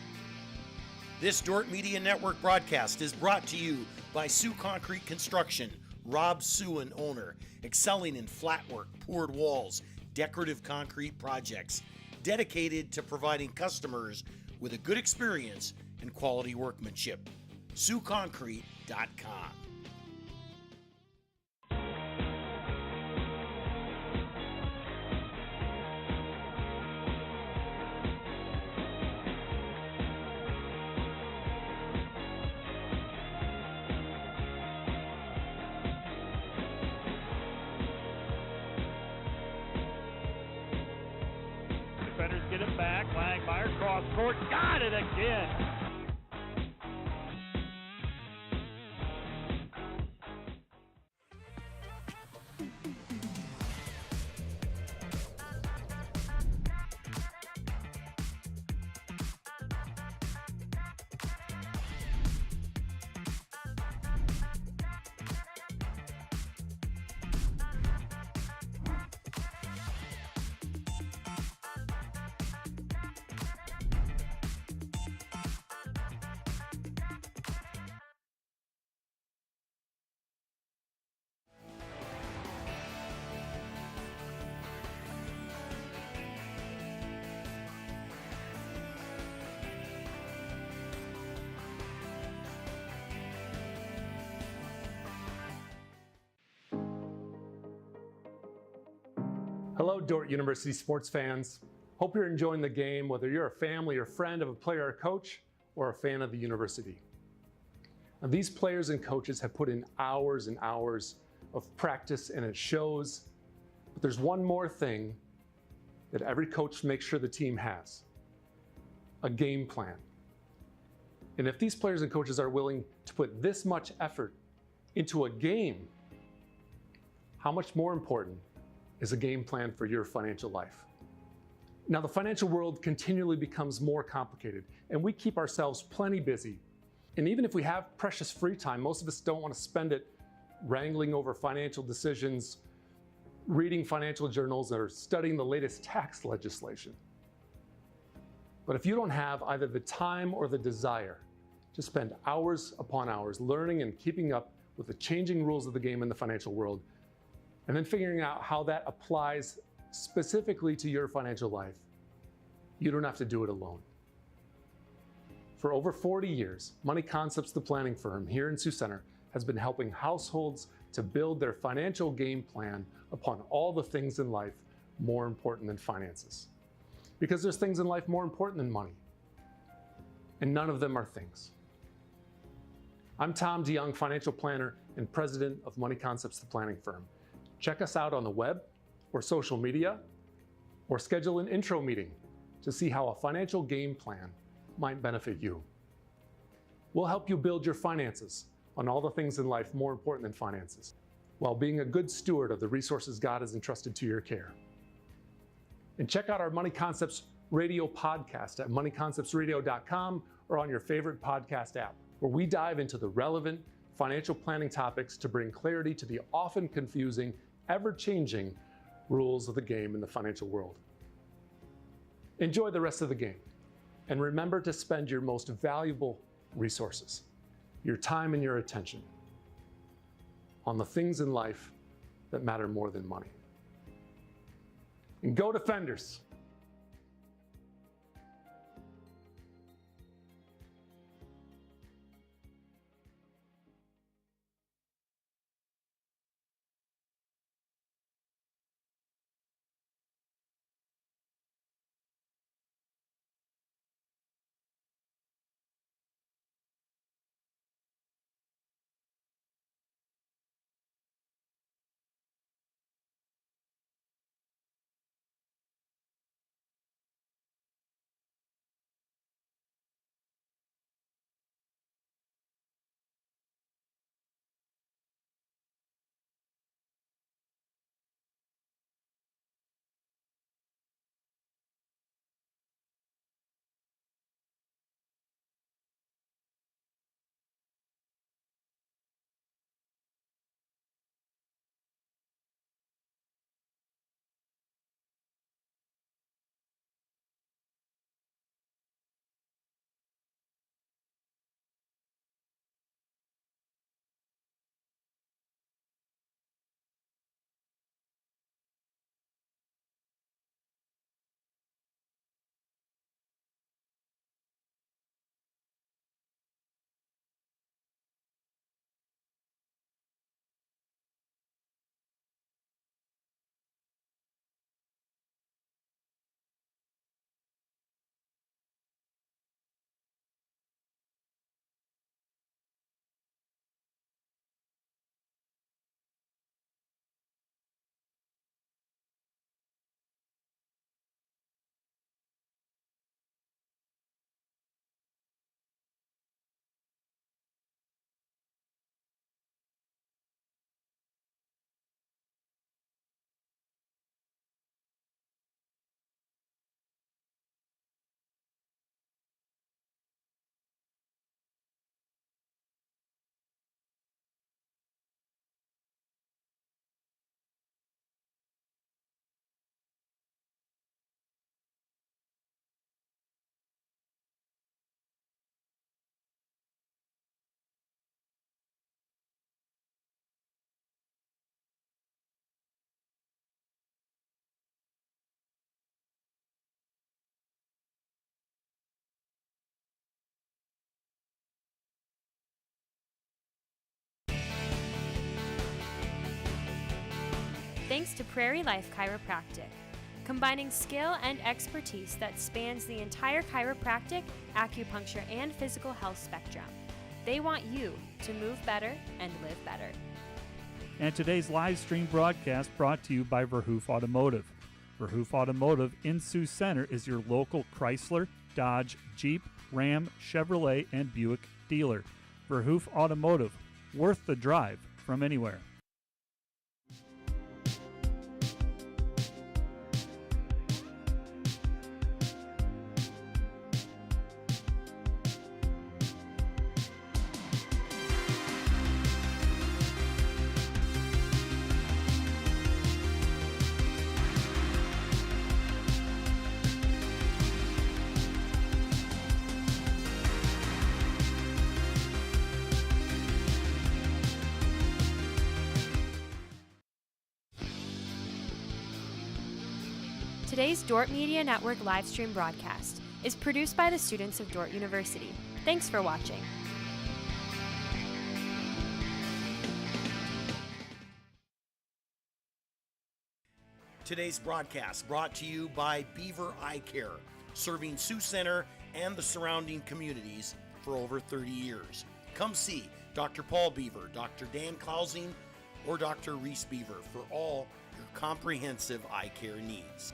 This Dordt Media Network broadcast is brought to you by Sioux Concrete Construction. Rob Suin, owner, excelling in flat work, poured walls, decorative concrete projects, dedicated to providing customers with a good experience and quality workmanship. SiouxConcrete.com. cross court, got it again. Hello, Dordt University sports fans. Hope you're enjoying the game, whether you're a family or friend of a player or coach, or a fan of the university. Now, these players and coaches have put in hours and hours of practice, and it shows. But there's one more thing that every coach makes sure the team has: a game plan. And if these players and coaches are willing to put this much effort into a game, how much more important is a game plan for your financial life? Now, the financial world continually becomes more complicated, and we keep ourselves plenty busy. And even if we have precious free time, most of us don't want to spend it wrangling over financial decisions, reading financial journals, or studying the latest tax legislation. But if you don't have either the time or the desire to spend hours upon hours learning and keeping up with the changing rules of the game in the financial world, and then figuring out how that applies specifically to your financial life, you don't have to do it alone. For over 40 years, Money Concepts, the planning firm here in Sioux Center, has been helping households to build their financial game plan upon all the things in life more important than finances. Because there's things in life more important than money, and none of them are things. I'm Tom DeYoung, financial planner and president of Money Concepts, the planning firm. Check us out on the web or social media, or schedule an intro meeting to see how a financial game plan might benefit you. We'll help you build your finances on all the things in life more important than finances, while being a good steward of the resources God has entrusted to your care. And check out our Money Concepts radio podcast at moneyconceptsradio.com or on your favorite podcast app, where we dive into the relevant financial planning topics to bring clarity to the often confusing, ever-changing rules of the game in the financial world. Enjoy the rest of the game, and remember to spend your most valuable resources, your time and your attention, on the things in life that matter more than money. And go Defenders! thanks to Prairie Life Chiropractic, combining skill and expertise that spans the entire chiropractic, acupuncture, and physical health spectrum. They want you to move better and live better. And today's live stream broadcast brought to you by Verhoof Automotive. Verhoof Automotive in Sioux Center is your local Chrysler, Dodge, Jeep, Ram, Chevrolet, and Buick dealer. Verhoof Automotive, worth the drive from anywhere. Today's Dordt Media Network live stream broadcast is produced by the students of Dordt University. Thanks for watching. Today's broadcast brought to you by Beaver Eye Care, serving Sioux Center and the surrounding communities for over 30 years. Come see Dr. Paul Beaver, Dr. Dan Klausing, or Dr. Reese Beaver for all your comprehensive eye care needs.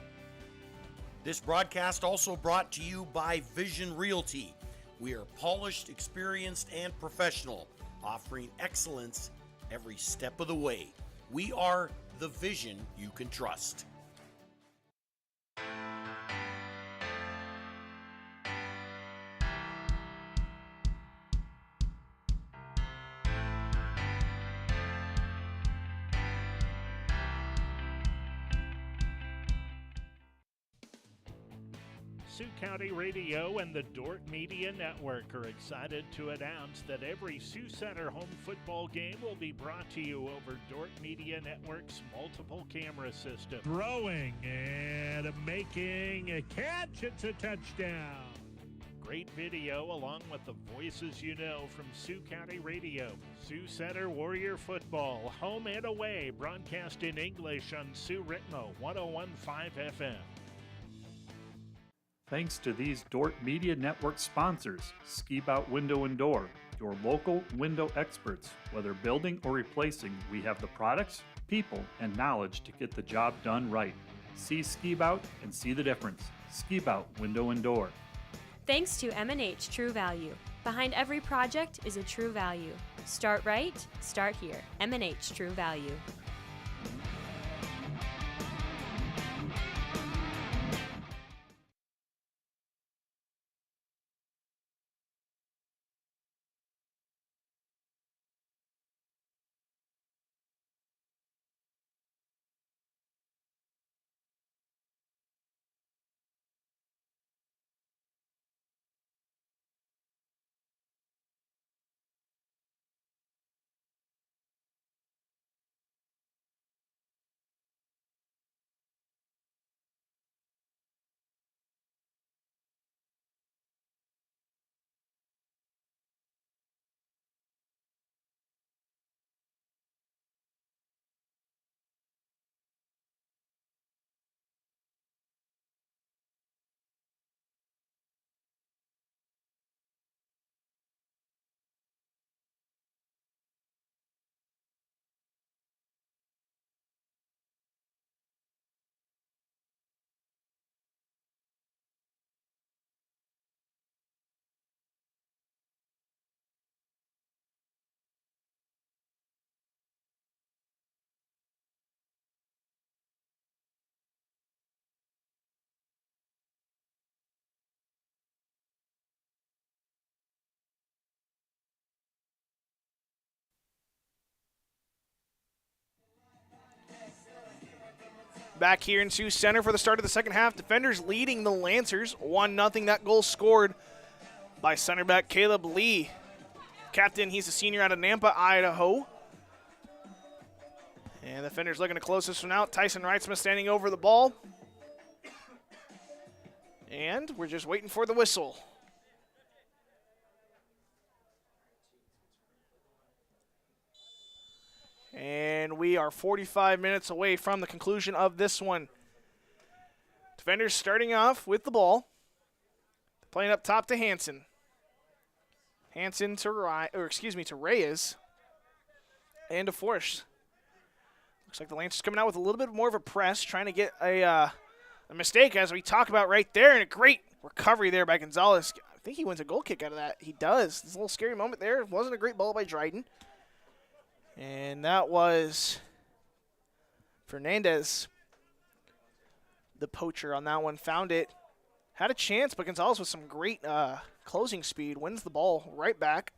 This broadcast also brought to you by Vision Realty. We are polished, experienced, and professional, offering excellence every step of the way. We are the vision you can trust. Sioux County Radio and the Dordt Media Network are excited to announce that every Sioux Center home football game will be brought to you over Dordt Media Network's multiple camera system. Throwing and making a catch. It's a touchdown. Great video along with the voices you know from Sioux County Radio. Sioux Center Warrior Football, home and away, broadcast in English on Sioux Ritmo 101.5 FM. Thanks to these Dordt Media Network sponsors, Ski Bout Window and Door, your local window experts. Whether building or replacing, we have the products, people, and knowledge to get the job done right. See Ski Bout and see the difference. Ski Bout Window and Door. Thanks to M&H True Value. Behind every project is a true value. Start right, start here. M&H True Value. Back here in Sioux Center for the start of the second half. Defenders leading the Lancers 1-0. That goal scored by center back Caleb Lee. Captain, he's a senior out of Nampa, Idaho. And the defenders looking to close this one out. Tyson Reitzman standing over the ball. And we're just waiting for the whistle. And and we are 45 minutes away from the conclusion of this one. Defenders starting off with the ball. Playing up top to Hansen. Hansen to Reyes. And to Forsch. Looks like the Lancers coming out with a little bit more of a press, trying to get a mistake, as we talk about right there, and a great recovery there by Gonzalez. I think he wins a goal kick out of that. He does. It's a little scary moment there. It wasn't a great ball by Dryden. And that was Fernandez, the poacher on that one. Found it. Had a chance, but Gonzalez with some great closing speed wins the ball right back.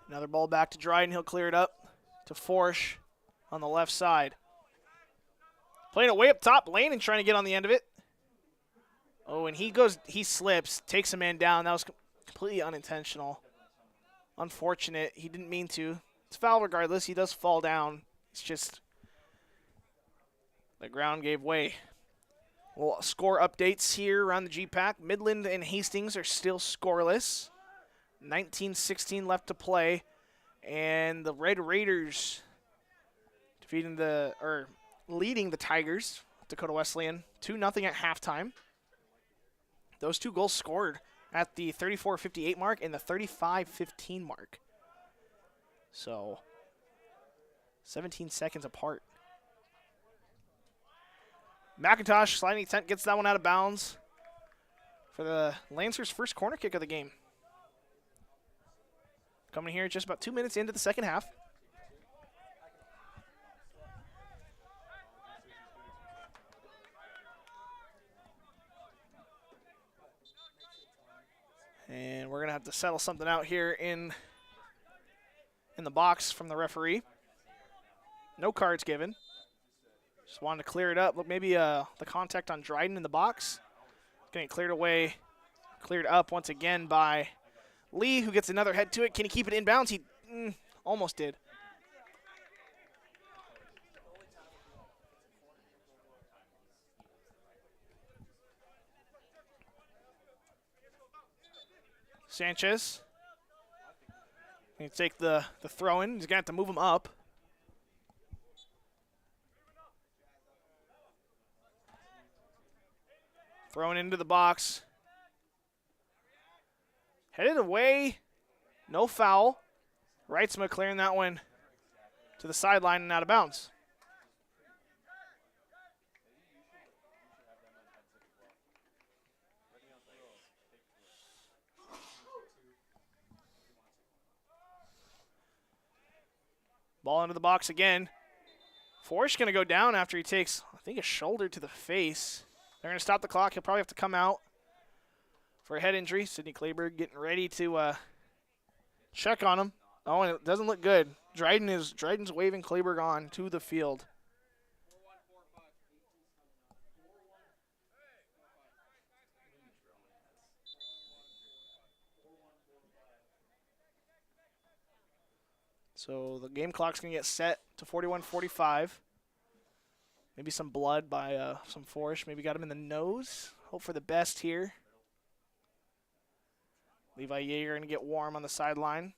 Another ball back to Dryden. He'll clear it up to Forsch on the left side. Playing it way up top. Landon trying to get on the end of it. Oh, and he slips, takes a man down. That was completely unintentional. Unfortunate. He didn't mean to. It's foul regardless. He does fall down. It's just the ground gave way. Well, score updates here around the G-Pack. Midland and Hastings are still scoreless. 19-16 left to play, and the Red Raiders leading the Tigers, Dakota Wesleyan, 2-0 at halftime. Those two goals scored at the 34:58 mark and the 35:15 mark. So 17 seconds apart. McIntosh, sliding attempt, gets that one out of bounds for the Lancers' first corner kick of the game. Coming here just about 2 minutes into the second half. And we're going to have to settle something out here in the box from the referee. No cards given. Just wanted to clear it up. Look, maybe the contact on Dryden in the box. Getting cleared up once again by Lee, who gets another head to it. Can he keep it inbounds? He almost did. Sanchez. Going to take the throw in. He's going to have to move him up. Thrown into the box. Headed away. No foul. Reitzma clearing that one to the sideline and out of bounds. Ball into the box again. Forsch going to go down after he takes, I think, a shoulder to the face. They're going to stop the clock. He'll probably have to come out for a head injury. Sidney Kleberg getting ready to check on him. Oh, and it doesn't look good. Dryden's waving Kleberg on to the field. So the game clock's going to get set to 41:45. Maybe some blood by some Forsch. Maybe got him in the nose. Hope for the best here. Levi Yeager going to get warm on the sideline.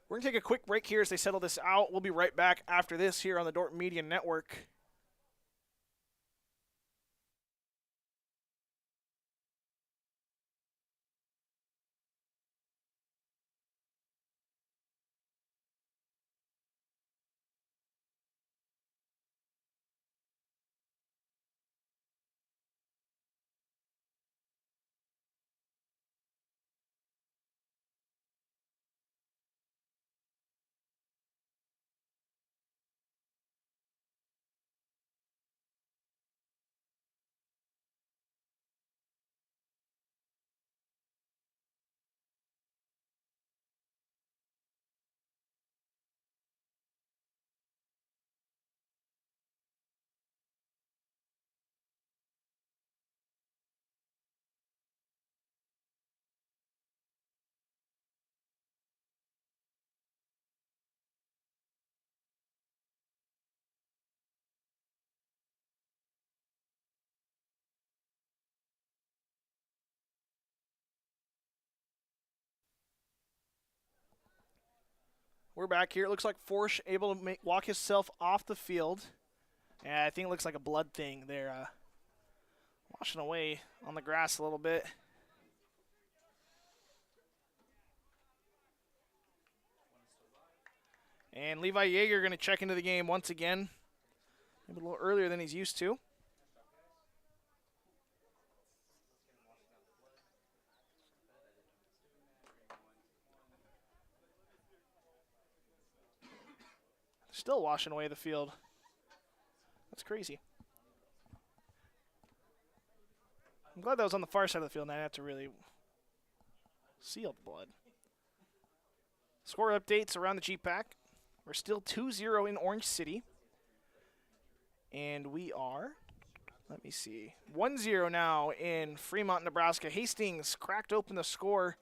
We're going to take a quick break here as they settle this out. We'll be right back after this here on the Dordt Media Network. we're back here. It looks like Forsh able to walk himself off the field. Yeah, I think it looks like a blood thing. They're washing away on the grass a little bit. And Levi Yeager going to check into the game once again. Maybe a little earlier than he's used to. Still washing away the field. That's crazy. I'm glad that was on the far side of the field and I didn't have to really seal the blood. Score updates around the G-Pack. We're still 2-0 in Orange City. And we are, let me see, 1-0 now in Fremont, Nebraska. Hastings cracked open the score.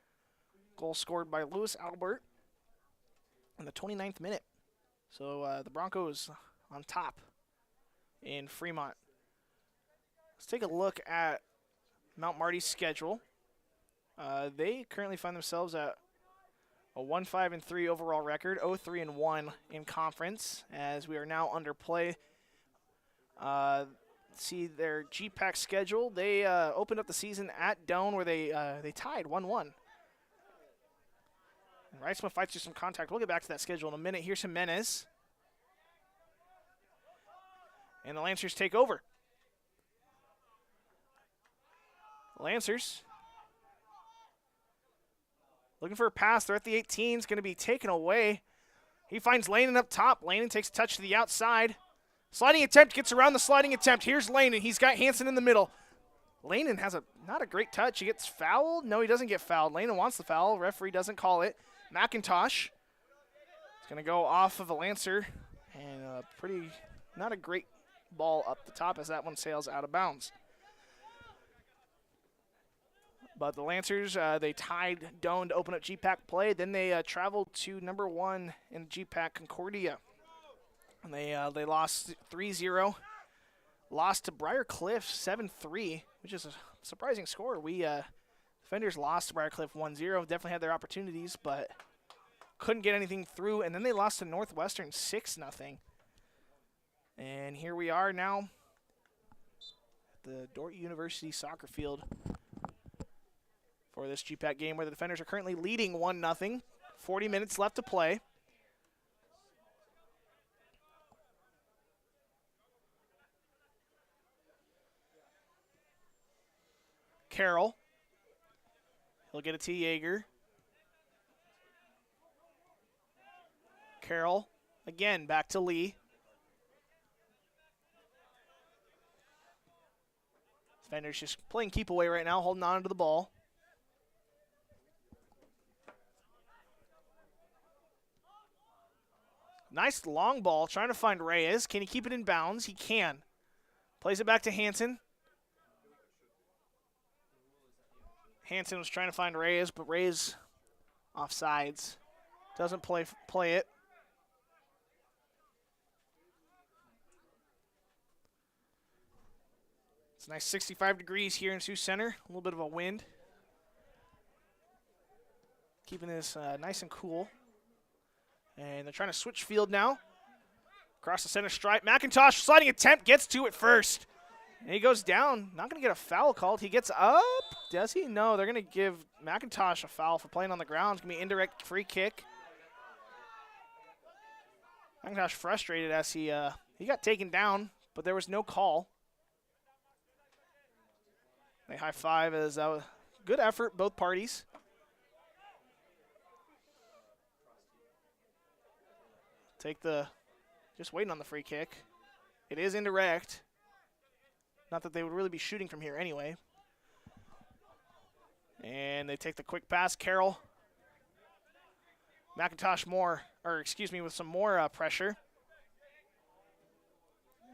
Goal scored by Lewis Albert in the 29th minute. So the Broncos on top in Fremont. Let's take a look at Mount Marty's schedule. They currently find themselves at a 1-5-3 overall record, 0-3-1 in conference, as we are now under play. See their G-Pack schedule. They opened up the season at Doane, where they tied 1-1. Reisman fights through some contact. We'll get back to that schedule in a minute. Here's Jimenez. And the Lancers take over. Lancers looking for a pass. They're at the 18. It's going to be taken away. He finds Lanen up top. Lanen takes a touch to the outside. Sliding attempt, gets around the sliding attempt. Here's Lanen. He's got Hansen in the middle. Lanen has not a great touch. He gets fouled. No, he doesn't get fouled. Lanen wants the foul. Referee doesn't call it. McIntosh is going to go off of a Lancer. And not a great ball up the top as that one sails out of bounds. But the Lancers, they tied Doane to open up G-Pack play. Then they traveled to number 1 in G-Pack, Concordia. And they lost 3-0. Lost to Briar Cliff 7-3, which is a surprising score. Defenders lost to Briar Cliff 1-0. Definitely had their opportunities, but couldn't get anything through. And then they lost to Northwestern 6-0. And here we are now at the Dordt University soccer field for this G-Pack game, where the Defenders are currently leading 1-0. 40 minutes left to play. Carroll. He'll get it to Yeager. Carroll again back to Lee. Defenders just playing keep away right now, holding on to the ball. Nice long ball, trying to find Reyes. Can he keep it in bounds? He can. Plays it back to Hansen. Hansen was trying to find Reyes, but Reyes offsides. Doesn't play it. It's a nice 65 degrees here in Sioux Center. A little bit of a wind. Keeping this nice and cool. And they're trying to switch field now. Across the center stripe. McIntosh, sliding attempt, gets to it first. And he goes down. Not going to get a foul called. He gets up. Does he? No, they're going to give McIntosh a foul for playing on the ground. It's going to be an indirect free kick. McIntosh frustrated as he got taken down, but there was no call. They high five as that was good effort, both parties. Just waiting on the free kick. It is indirect. Not that they would really be shooting from here anyway. And they take the quick pass. Carroll. McIntosh with some more pressure.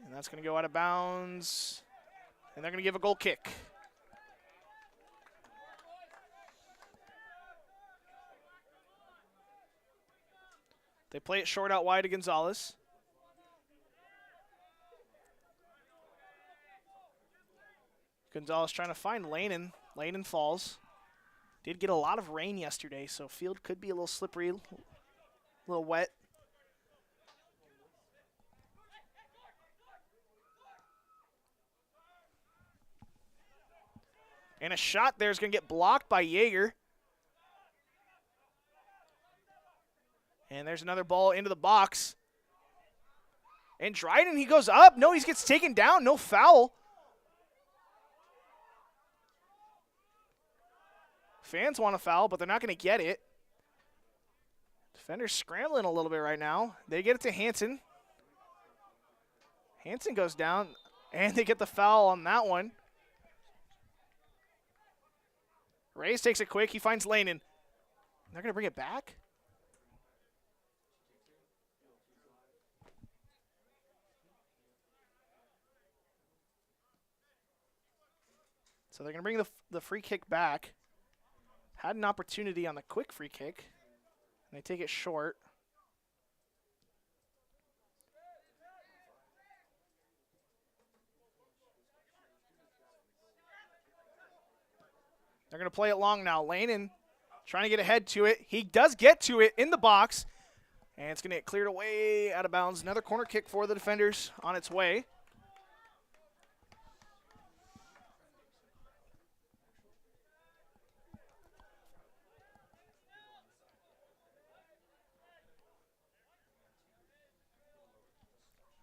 And that's going to go out of bounds. And they're going to give a goal kick. They play it short out wide to Gonzalez. Gonzalez trying to find Lanen. Lanen falls. Did get a lot of rain yesterday, so field could be a little slippery, a little wet. And a shot there is going to get blocked by Yeager. And there's another ball into the box. And Dryden, he goes up. No, he gets taken down. No foul. Fans want a foul, but they're not going to get it. Defenders scrambling a little bit right now. They get it to Hansen. Hansen goes down, and they get the foul on that one. Reyes takes it quick. He finds Lanen. They're going to bring it back? So they're going to bring the free kick back. Had an opportunity on the quick free kick. And they take it short. They're going to play it long now. Lanen trying to get ahead to it. He does get to it in the box. And it's going to get cleared away out of bounds. Another corner kick for the defenders on its way.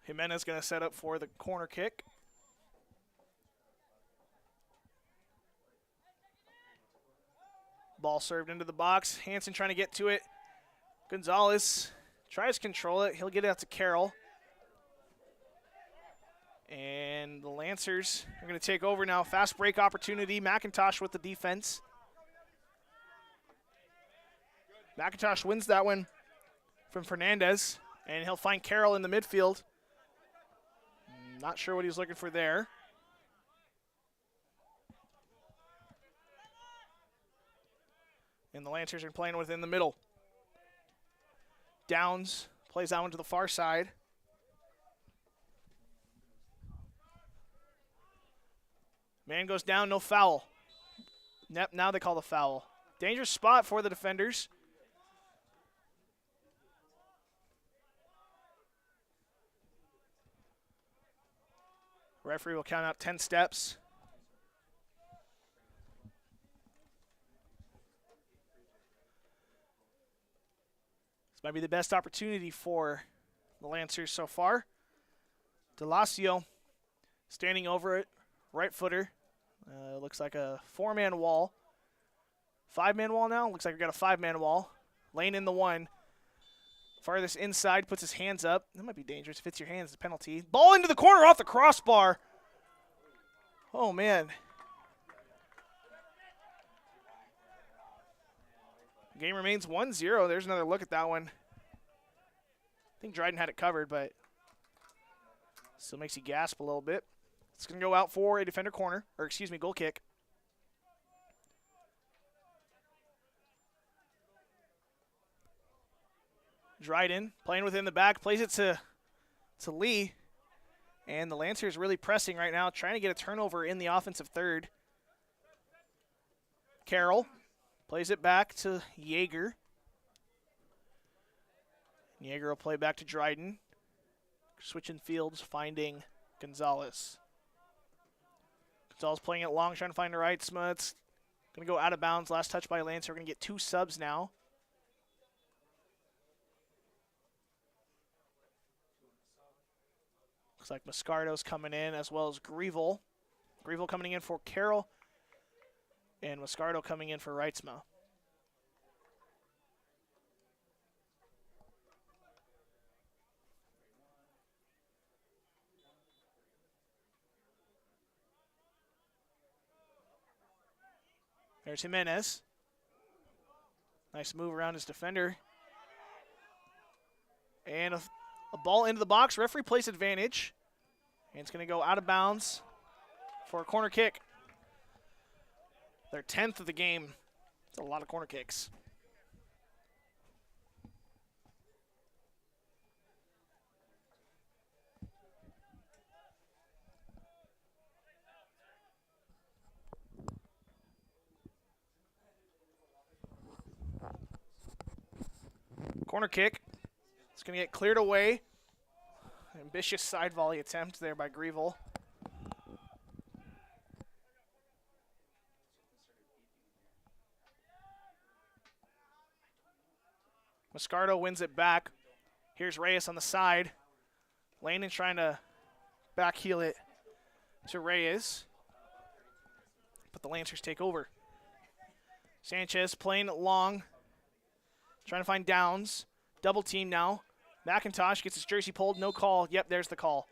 Jimenez going to set up for the corner kick. Ball served into the box. Hansen trying to get to it. Gonzalez tries to control it. He'll get it out to Carroll. And the Lancers are going to take over now. Fast break opportunity. McIntosh with the defense. McIntosh wins that one from Fernandez. And he'll find Carroll in the midfield. Not sure what he was looking for there. And the Lancers are playing within the middle. Downs plays that one to the far side. Man goes down, no foul. Now they call the foul. Dangerous spot for the defenders. Referee will count out 10 steps. This might be the best opportunity for the Lancers so far. Delasio standing over it, right footer. Looks like a 4-man wall. 5-man wall now? Looks like we got a 5-man wall. Lane in the one. Farthest inside, puts his hands up. That might be dangerous. Fits your hands, the penalty. Ball into the corner off the crossbar. Oh, man. Game remains 1-0. There's another look at that one. I think Dryden had it covered, but still makes you gasp a little bit. It's going to go out for a defender corner, or excuse me, goal kick. Dryden playing within the back, plays it to Lee. And the Lancers really pressing right now, trying to get a turnover in the offensive third. Carroll plays it back to Yeager. Yeager will play back to Dryden. Switching fields, finding Gonzalez. Gonzalez playing it long, trying to find the right. It's going to go out of bounds. Last touch by Lance. We're going to get 2 subs now. Looks like Moscardo's coming in as well as Grievel. Grievel coming in for Carroll. And Moscardo coming in for Reitzma. There's Jimenez. Nice move around his defender. And a ball into the box. Referee plays advantage. And it's going to go out of bounds for a corner kick. Their 10th of the game. It's a lot of corner kicks. Corner kick. It's going to get cleared away. Ambitious side volley attempt there by Grievel. Moscardo wins it back. Here's Reyes on the side. Landon trying to back heel it to Reyes. But the Lancers take over. Sanchez playing it long. Trying to find Downs. Double team now. McIntosh gets his jersey pulled. No call. Yep, there's the call.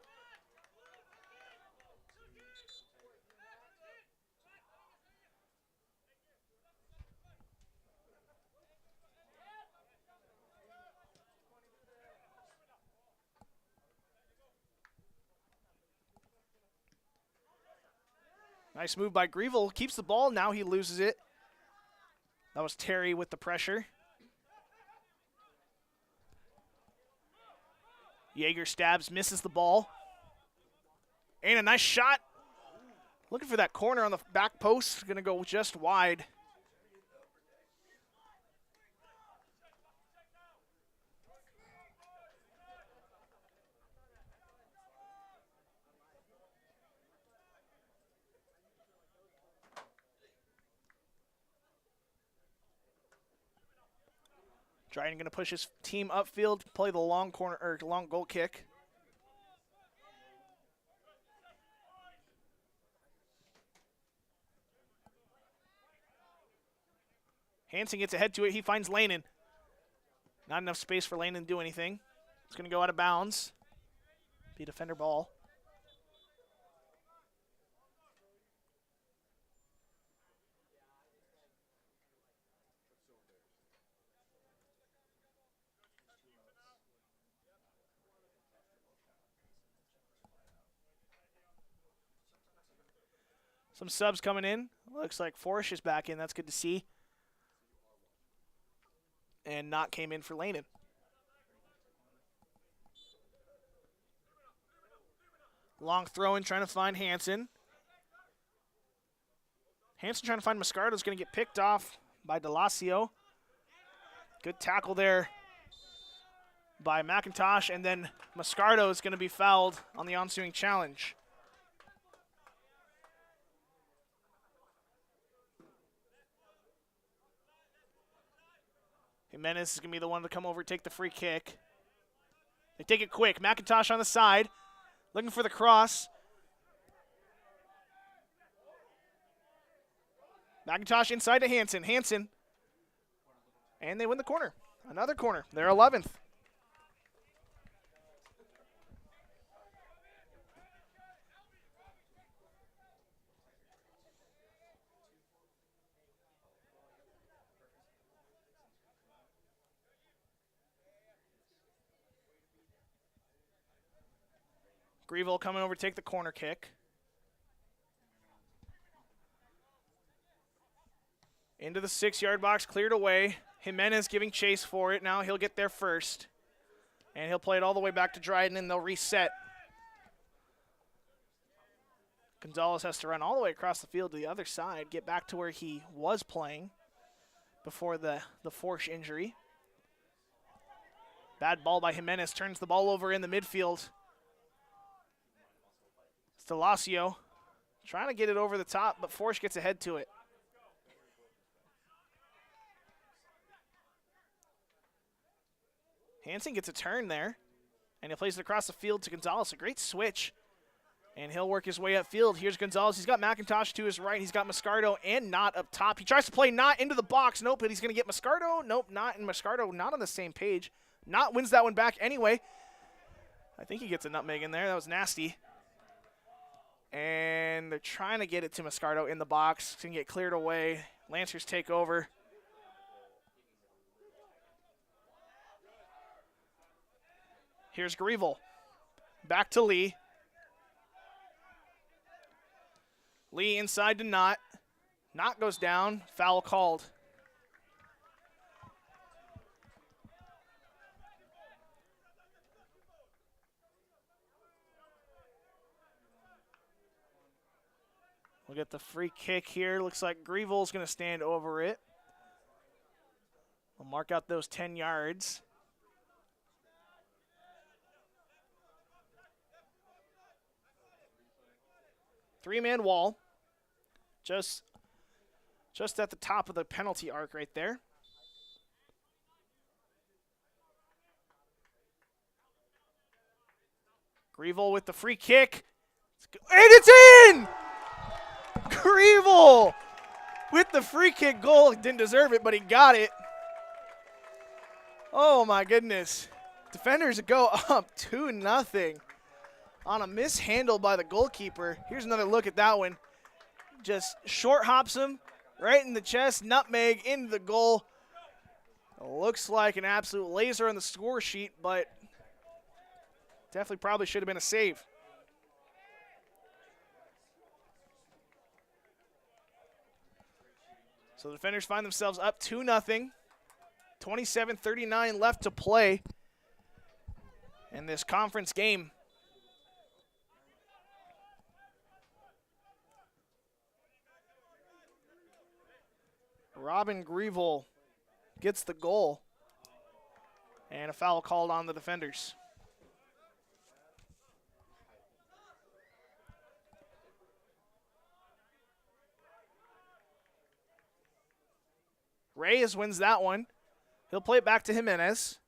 Nice move by Greville. Keeps the ball. Now he loses it. That was Terry with the pressure. Yeager stabs, misses the ball. And a nice shot. Looking for that corner on the back post. Going to go just wide. Dryden going to push his team upfield, play the long corner or long goal kick. Hansen gets ahead to it. He finds Lanen. Not enough space for Lanen to do anything. It's going to go out of bounds. Be a defender ball. Some subs coming in. Looks like Forrest is back in. That's good to see. And Knott came in for Lanen. Long throw in, trying to find Hansen. Hansen trying to find Moscardo. Is going to get picked off by Delasio. Good tackle there by McIntosh. And then Moscardo is going to be fouled on the ensuing challenge. Jimenez is going to be the one to come over and take the free kick. They take it quick. McIntosh on the side, looking for the cross. McIntosh inside to Hansen. Hansen. And they win the corner. Another corner. They're 11th. Greville coming over to take the corner kick. Into the 6-yard box, cleared away. Jimenez giving chase for it. Now he'll get there first. And he'll play it all the way back to Dryden, and they'll reset. Gonzalez has to run all the way across the field to the other side, get back to where he was playing before the Forsch injury. Bad ball by Jimenez, turns the ball over in the midfield. Delasio trying to get it over the top, but Forsch gets ahead to it. Hansen gets a turn there, and he plays it across the field to Gonzalez. A great switch, and he'll work his way upfield. Here's Gonzalez. He's got McIntosh to his right. He's got Moscardo and Knott up top. He tries to play Knott into the box. Nope, but he's going to get Moscardo. Nope, Knott and Moscardo not on the same page. Knott wins that one back anyway. I think he gets a nutmeg in there. That was nasty. And they're trying to get it to Moscardo in the box. It's going to get cleared away. Lancers take over. Here's Greville. Back to Lee. Lee inside to Knott. Knott goes down. Foul called. We'll get the free kick here. Looks like Greville's going to stand over it. We'll mark out those 10 yards. Three-man wall. Just at the top of the penalty arc right there. Greville with the free kick. And it's in! Greville with the free kick goal. Didn't deserve it, but he got it. Oh, my goodness. Defenders go up 2-0 on a mishandle by the goalkeeper. Here's another look at that one. Just short hops him right in the chest, nutmeg into the goal. Looks like an absolute laser on the score sheet, but definitely probably should have been a save. So the defenders find themselves up 2-0. 27:39 left to play in this conference game. Robin Greville gets the goal, and a foul called on the defenders. Reyes wins that one. He'll play it back to Jimenez.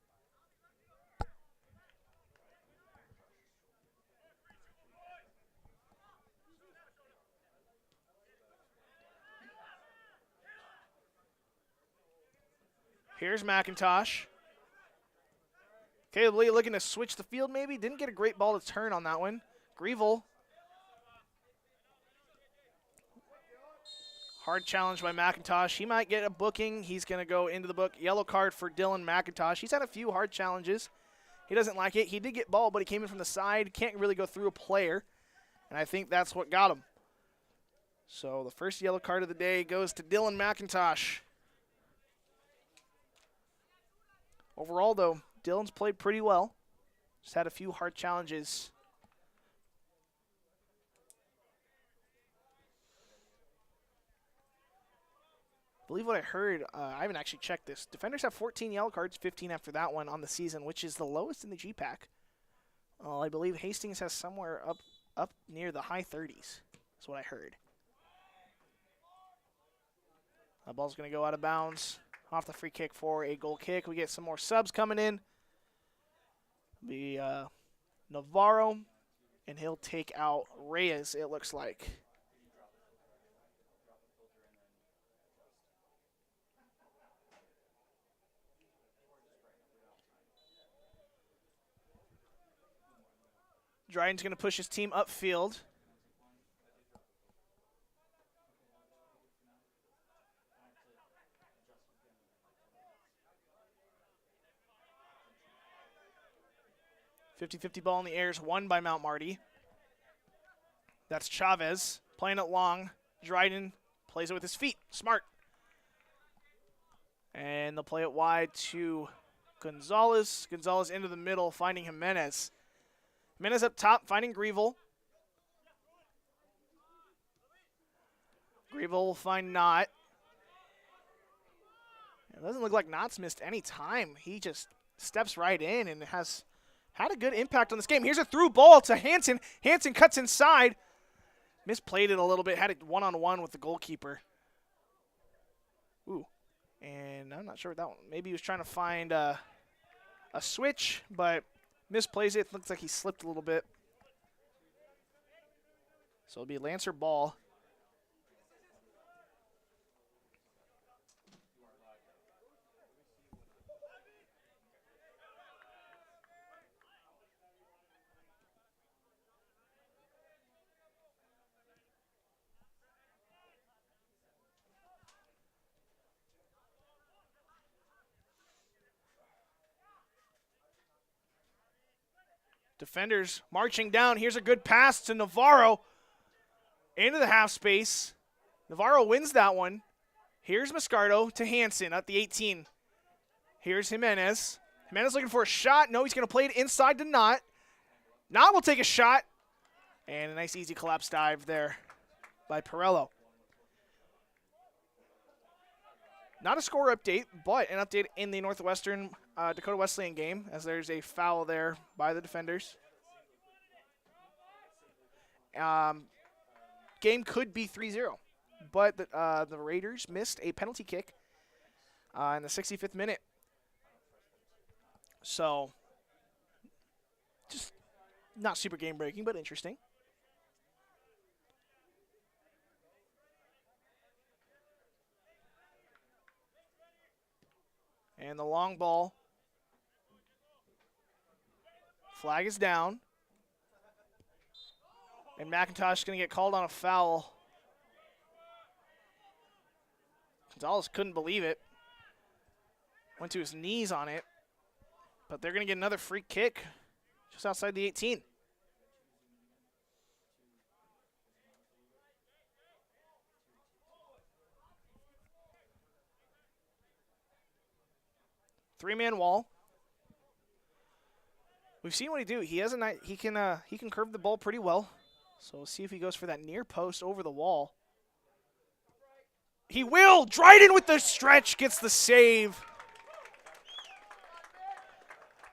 Here's McIntosh. Caleb Lee looking to switch the field maybe. Didn't get a great ball to turn on that one. Greville. Hard challenge by McIntosh. He might get a booking. He's going to go into the book. Yellow card for Dylan McIntosh. He's had a few hard challenges. He doesn't like it. He did get ball, but he came in from the side. Can't really go through a player. And I think that's what got him. So the first yellow card of the day goes to Dylan McIntosh. Overall, though, Dylan's played pretty well. Just had a few hard challenges. I believe what I heard, I haven't actually checked this. Defenders have 14 yellow cards, 15 after that one on the season, which is the lowest in the GPAC. I believe Hastings has somewhere up near the high 30s. That's what I heard. That ball's going to go out of bounds. Off the free kick for a goal kick. We get some more subs coming in. Navarro, and he'll take out Reyes, it looks like. Dryden's going to push his team upfield. .50-50 ball in the air is won by Mount Marty. That's Chavez playing it long. Dryden plays it with his feet. Smart. And they'll play it wide to Gonzalez. Gonzalez into the middle, finding Jimenez. Jimenez up top, finding Greville. Greville will find Knott. It doesn't look like Knott's missed any time. He just steps right in and has had a good impact on this game. Here's a through ball to Hansen. Hansen cuts inside. Misplayed it a little bit. Had it one-on-one with the goalkeeper. Ooh. And I'm not sure what that one. Maybe he was trying to find a switch, but misplays it. Looks like he slipped a little bit. So it'll be a Lancer ball. Defenders marching down. Here's a good pass to Navarro into the half space. Navarro wins that one. Here's Moscardo to Hansen at the 18. Here's Jimenez. Jimenez looking for a shot. No, he's going to play it inside to Knott. Knott will take a shot. And a nice easy collapse dive there by Perello. Not a score update, but an update in the Northwestern Dakota Wesleyan game, as there's a foul there by the defenders. Game could be 3-0, but the Raiders missed a penalty kick in the 65th minute. So, just Not super game-breaking, but interesting. And the long ball. Flag is down. And McIntosh is going to get called on a foul. Gonzalez couldn't believe it. Went to his knees on it. But they're going to get another free kick just outside the 18. Three-man wall. We've seen what he do. He can curve the ball pretty well. So we'll see if he goes for that near post over the wall. He will. Dryden with the stretch gets the save.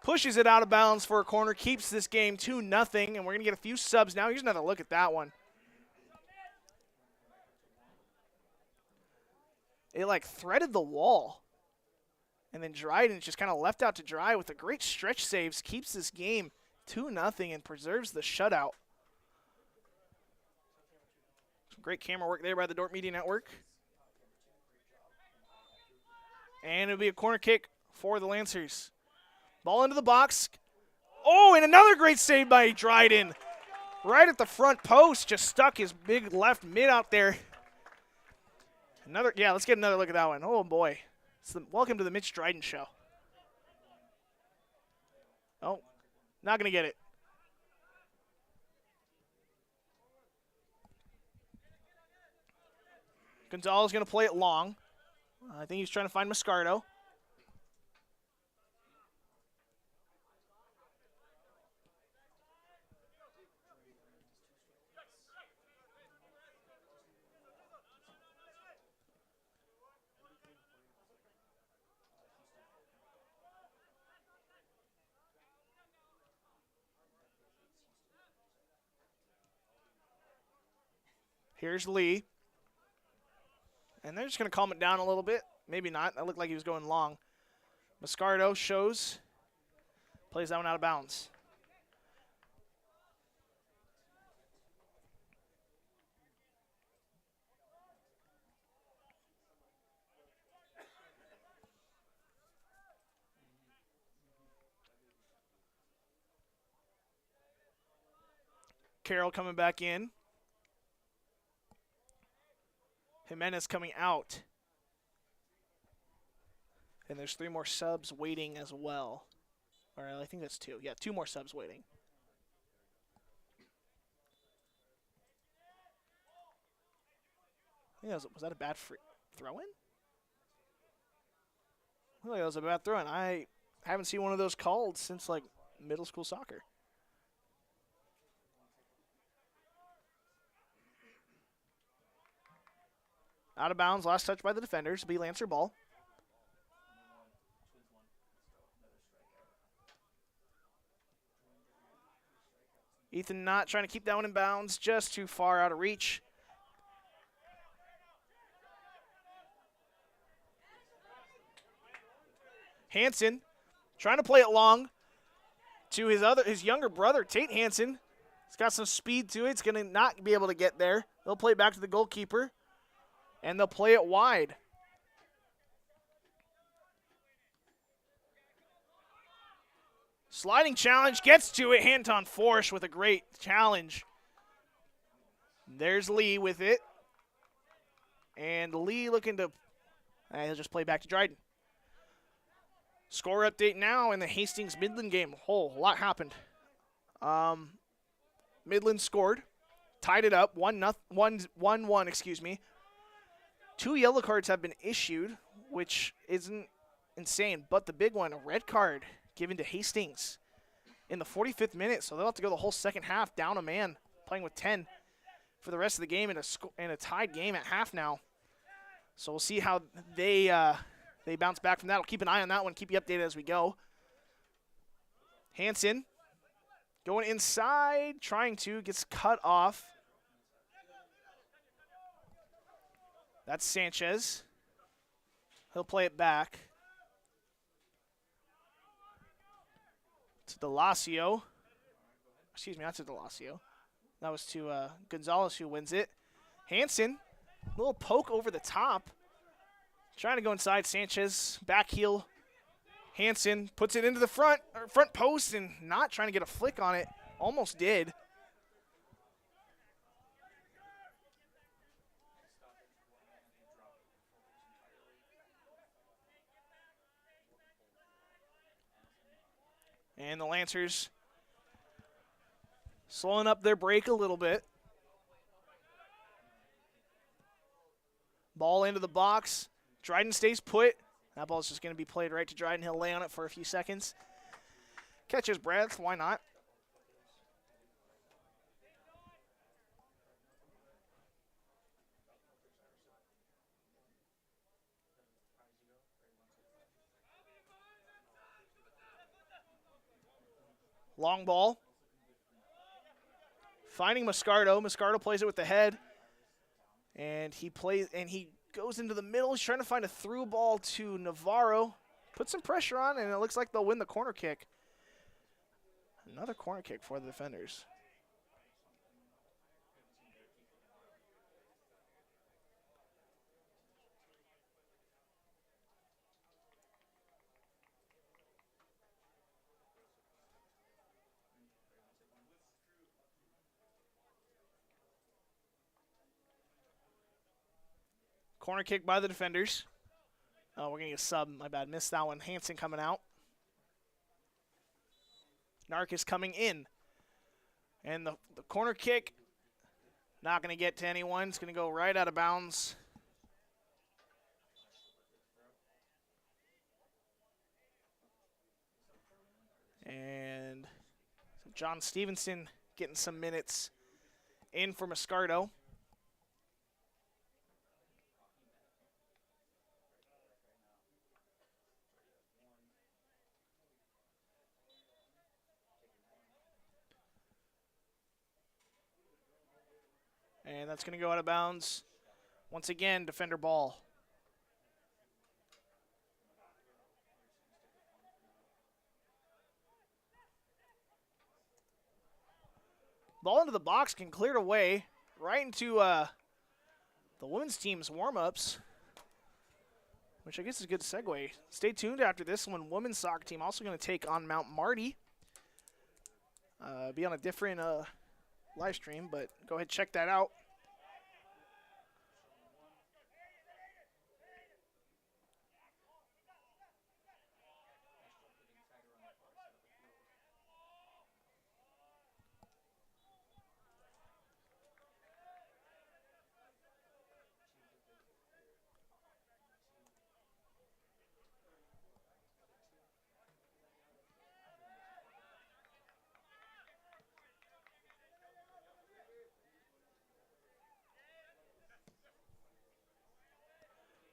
Pushes it out of bounds for a corner. Keeps this game 2-0. And we're going to get a few subs now. Here's another look at that one. It like threaded the wall. And then Dryden just kind of left out to dry with a great stretch saves. Keeps this game 2-0 and preserves the shutout. Some great camera work there by the Dordt Media Network. And it'll be a corner kick for the Lancers. Ball into the box. Oh, and another great save by Dryden. Right at the front post. Just stuck his big left mid out there. Let's get another look at that one. Oh, boy. Welcome to the Mitch Dryden Show. Oh, not going to get it. Gonzalez going to play it long. I think he's trying to find Moscardo. Here's Lee. And they're just going to calm it down a little bit. Maybe not. That looked like he was going long. Moscardo shows. Plays that one out of bounds. Carroll coming back in. Jimenez coming out. And there's 3 more subs waiting as well. Or I think that's 2. Yeah, 2 more subs waiting. I think was that a bad throw-in? I think that was a bad throw-in. I haven't seen one of those called since, like, middle school soccer. Out of bounds, last touch by the defenders. Be Lancer ball. Ethan not trying to keep that one in bounds, just too far out of reach. Hansen trying to play it long to his younger brother, Tate Hansen. He's got some speed to it. It's going to not be able to get there. They'll play it back to the goalkeeper. And they'll play it wide. Sliding challenge, gets to it. Anton Forsch with a great challenge. There's Lee with it. And Lee looking to, he'll just play back to Dryden. Score update now in the Hastings-Midland game. A lot happened. Midland scored, tied it up, 1-1, excuse me. 2 yellow cards have been issued, which isn't insane. But the big one, a red card given to Hastings in the 45th minute. So they'll have to go the whole second half down a man, playing with 10 for the rest of the game in a tied game at half now. So we'll see how they bounce back from that. I'll keep an eye on that one, keep you updated as we go. Hansen going inside, gets cut off. That's Sanchez. He'll play it back to Delacio. excuse me, not to Delasio. That was to Gonzalez, who wins it. Hansen, little poke over the top. Trying to go inside. Sanchez, back heel. Hansen puts it into the front post and not trying to get a flick on it. Almost did. And the Lancers slowing up their break a little bit. Ball into the box. Dryden stays put. That ball is just going to be played right to Dryden. He'll lay on it for a few seconds. Catch his breath. Why not? Long ball. Finding Moscardo. Moscardo plays it with the head. And he goes into the middle. He's trying to find a through ball to Navarro. Put some pressure on, and it looks like they'll win the corner kick. Another corner kick for the defenders. Corner kick by the defenders. Oh, we're going to get a sub. My bad. Missed that one. Hansen coming out. Nark is coming in. And the corner kick, not going to get to anyone. It's going to go right out of bounds. And so John Stevenson getting some minutes in for Moscardo. And that's going to go out of bounds. Once again, defender ball. Ball into the box, can clear it away right into the women's team's warm-ups, which I guess is a good segue. Stay tuned after this one. Women's soccer team also going to take on Mount Marty. Be on a different live stream, but go ahead, check that out.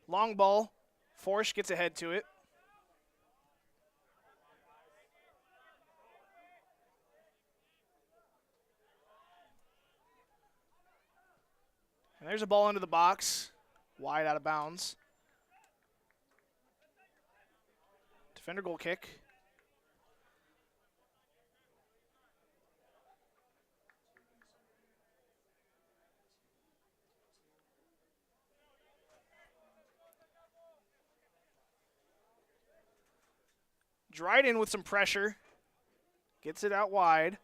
Long ball. Forsch gets ahead to it. And there's a ball into the box. Wide out of bounds. Defender goal kick. Dryden with some pressure. Gets it out wide.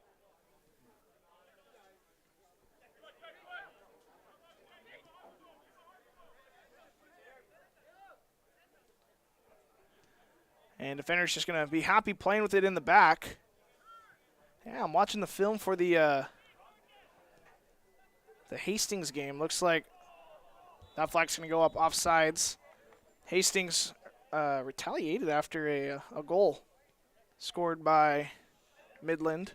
And defender's just going to be happy playing with it in the back. Yeah, I'm watching the film for the Hastings game. Looks like that flag's going to go up offsides. Hastings retaliated after a goal scored by Midland.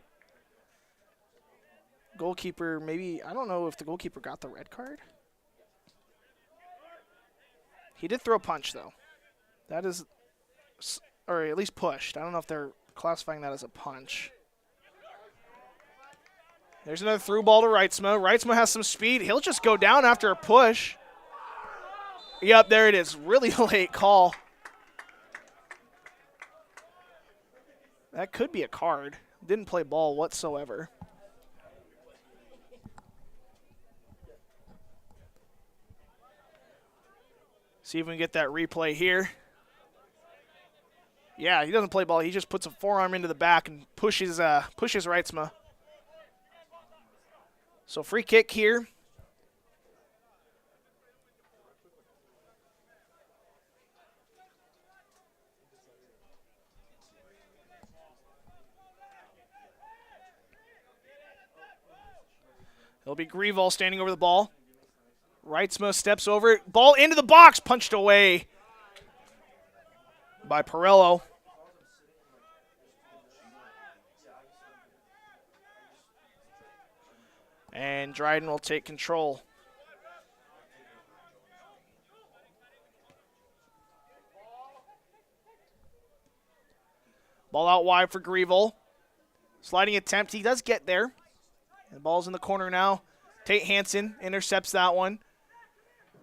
Goalkeeper, maybe, I don't know if the goalkeeper got the red card. He did throw a punch, though. That is, or at least pushed. I don't know if they're classifying that as a punch. There's another through ball to Reitzma. Reitzma has some speed. He'll just go down after a push. Yep, there it is. Really late call. That could be a card. Didn't play ball whatsoever. See if we can get that replay here. Yeah, he doesn't play ball. He just puts a forearm into the back and pushes Reitzma. So free kick here. It'll be Grevall standing over the ball. Reitzma steps over it. Ball into the box. Punched away by Perello. And Dryden will take control. Ball out wide for Grevall. Sliding attempt. He does get there. The ball's in the corner now. Tate Hansen intercepts that one.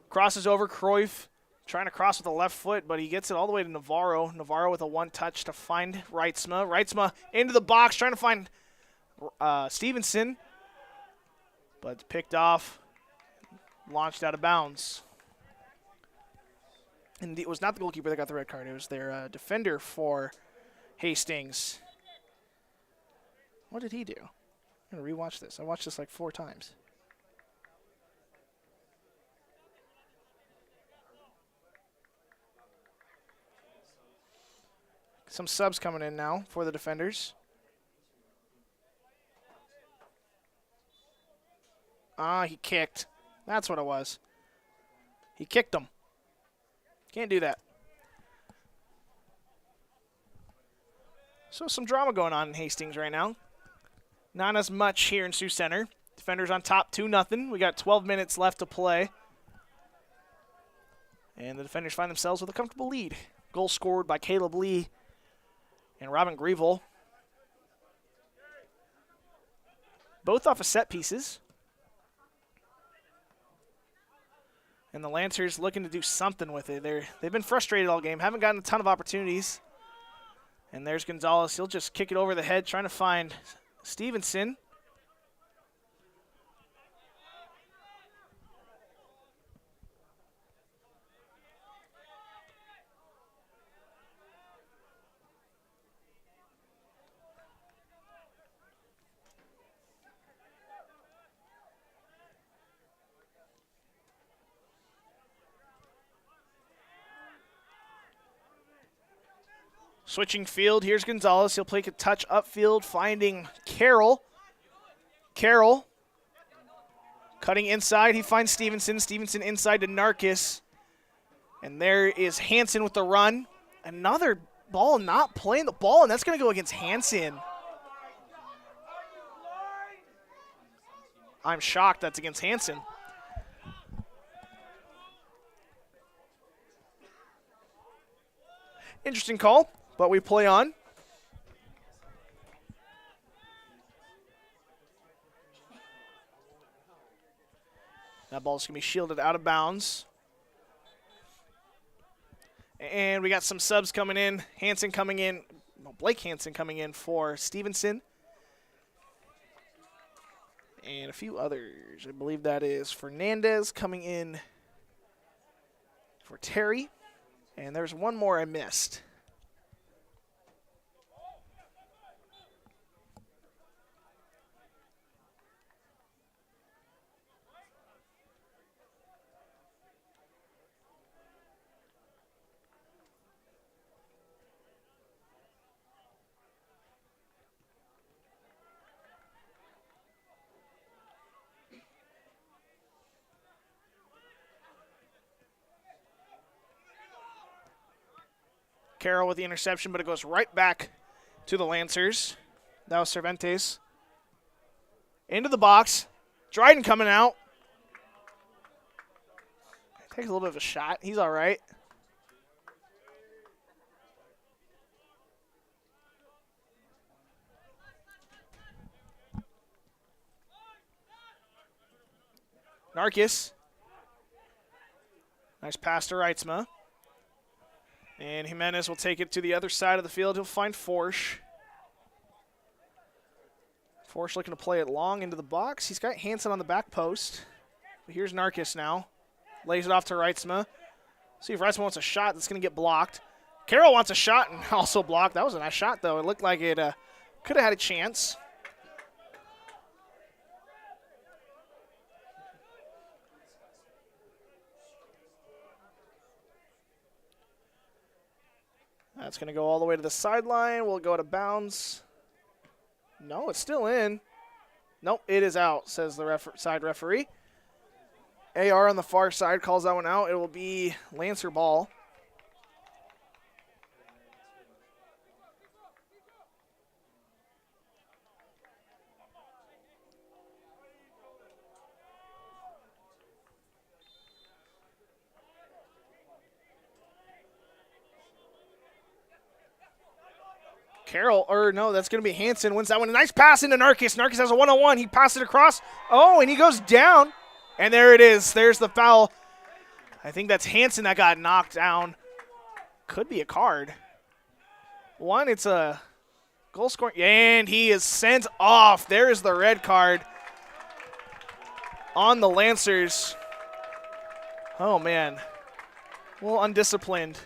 Crosses over. Cruyff trying to cross with the left foot, but he gets it all the way to Navarro. Navarro with a one-touch to find Reitzma. Reitzma into the box, trying to find Stevenson. But it's picked off, launched out of bounds. And it was not the goalkeeper that got the red card. It was their defender for Hastings. What did he do? I'm going to rewatch this. I watched this like 4 times. Some subs coming in now for the defenders. He kicked. That's what it was. He kicked him. Can't do that. So some drama going on in Hastings right now. Not as much here in Sioux Center. Defenders on top 2-0. We got 12 minutes left to play. And the defenders find themselves with a comfortable lead. Goal scored by Caleb Lee and Robin Grevall. Both off of set pieces. And the Lancers looking to do something with it. They've been frustrated all game. Haven't gotten a ton of opportunities. And there's Gonzalez. He'll just kick it over the head, trying to find Stevenson. Switching field, here's Gonzalez. He'll play a touch upfield, finding Carroll. Carroll cutting inside. He finds Stevenson. Stevenson inside to Narkis. And there is Hansen with the run. Another ball not playing the ball, and that's going to go against Hansen. I'm shocked that's against Hansen. Interesting call. But we play on. That ball's going to be shielded out of bounds. And we got some subs coming in. Hansen coming in. Blake Hansen coming in for Stevenson. And a few others. I believe that is Fernandez coming in for Terry. And there's one more I missed. Carroll with the interception, but it goes right back to the Lancers. That was Cervantes. Into the box. Dryden coming out. Takes a little bit of a shot. He's all right. Narkis. Nice pass to Reitzma. And Jimenez will take it to the other side of the field. He'll find Forsch. Forsch looking to play it long into the box. He's got Hansen on the back post. But here's Narkis now. Lays it off to Reitzma. See if Reisman wants a shot that's going to get blocked. Carroll wants a shot and also blocked. That was a nice shot, though. It looked like it could have had a chance. That's going to go all the way to the sideline. We'll go to bounds. No, it's still in. Nope, it is out, says the side referee. AR on the far side calls that one out. It will be Lancer ball. Carroll, or no, that's going to be Hanson. Wins that one. A nice pass into Narkis. Narkis has a one-on-one. He passed it across. Oh, and he goes down. And there it is. There's the foul. I think that's Hanson that got knocked down. Could be a card. One, it's a goal scoring. And he is sent off. There is the red card on the Lancers. Oh, man. A little undisciplined.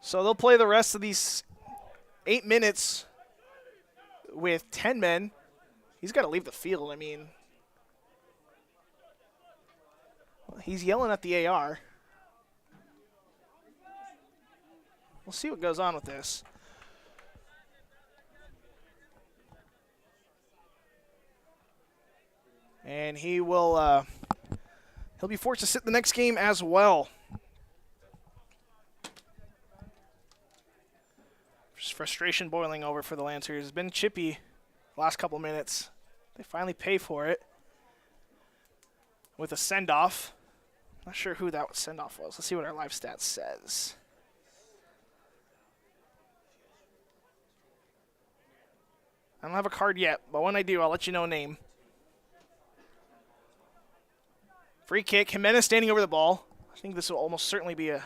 So they'll play the rest of these 8 minutes with 10 men. He's got to leave the field. I mean, he's yelling at the AR. We'll see what goes on with this. And he will he'll be forced to sit the next game as well. Just frustration boiling over for the Lancers. It's been chippy the last couple minutes. They finally pay for it with a send-off. Not sure who that send-off was. Let's see what our live stats says. I don't have a card yet, but when I do, I'll let you know a name. Free kick. Jimenez standing over the ball. I think this will almost certainly be a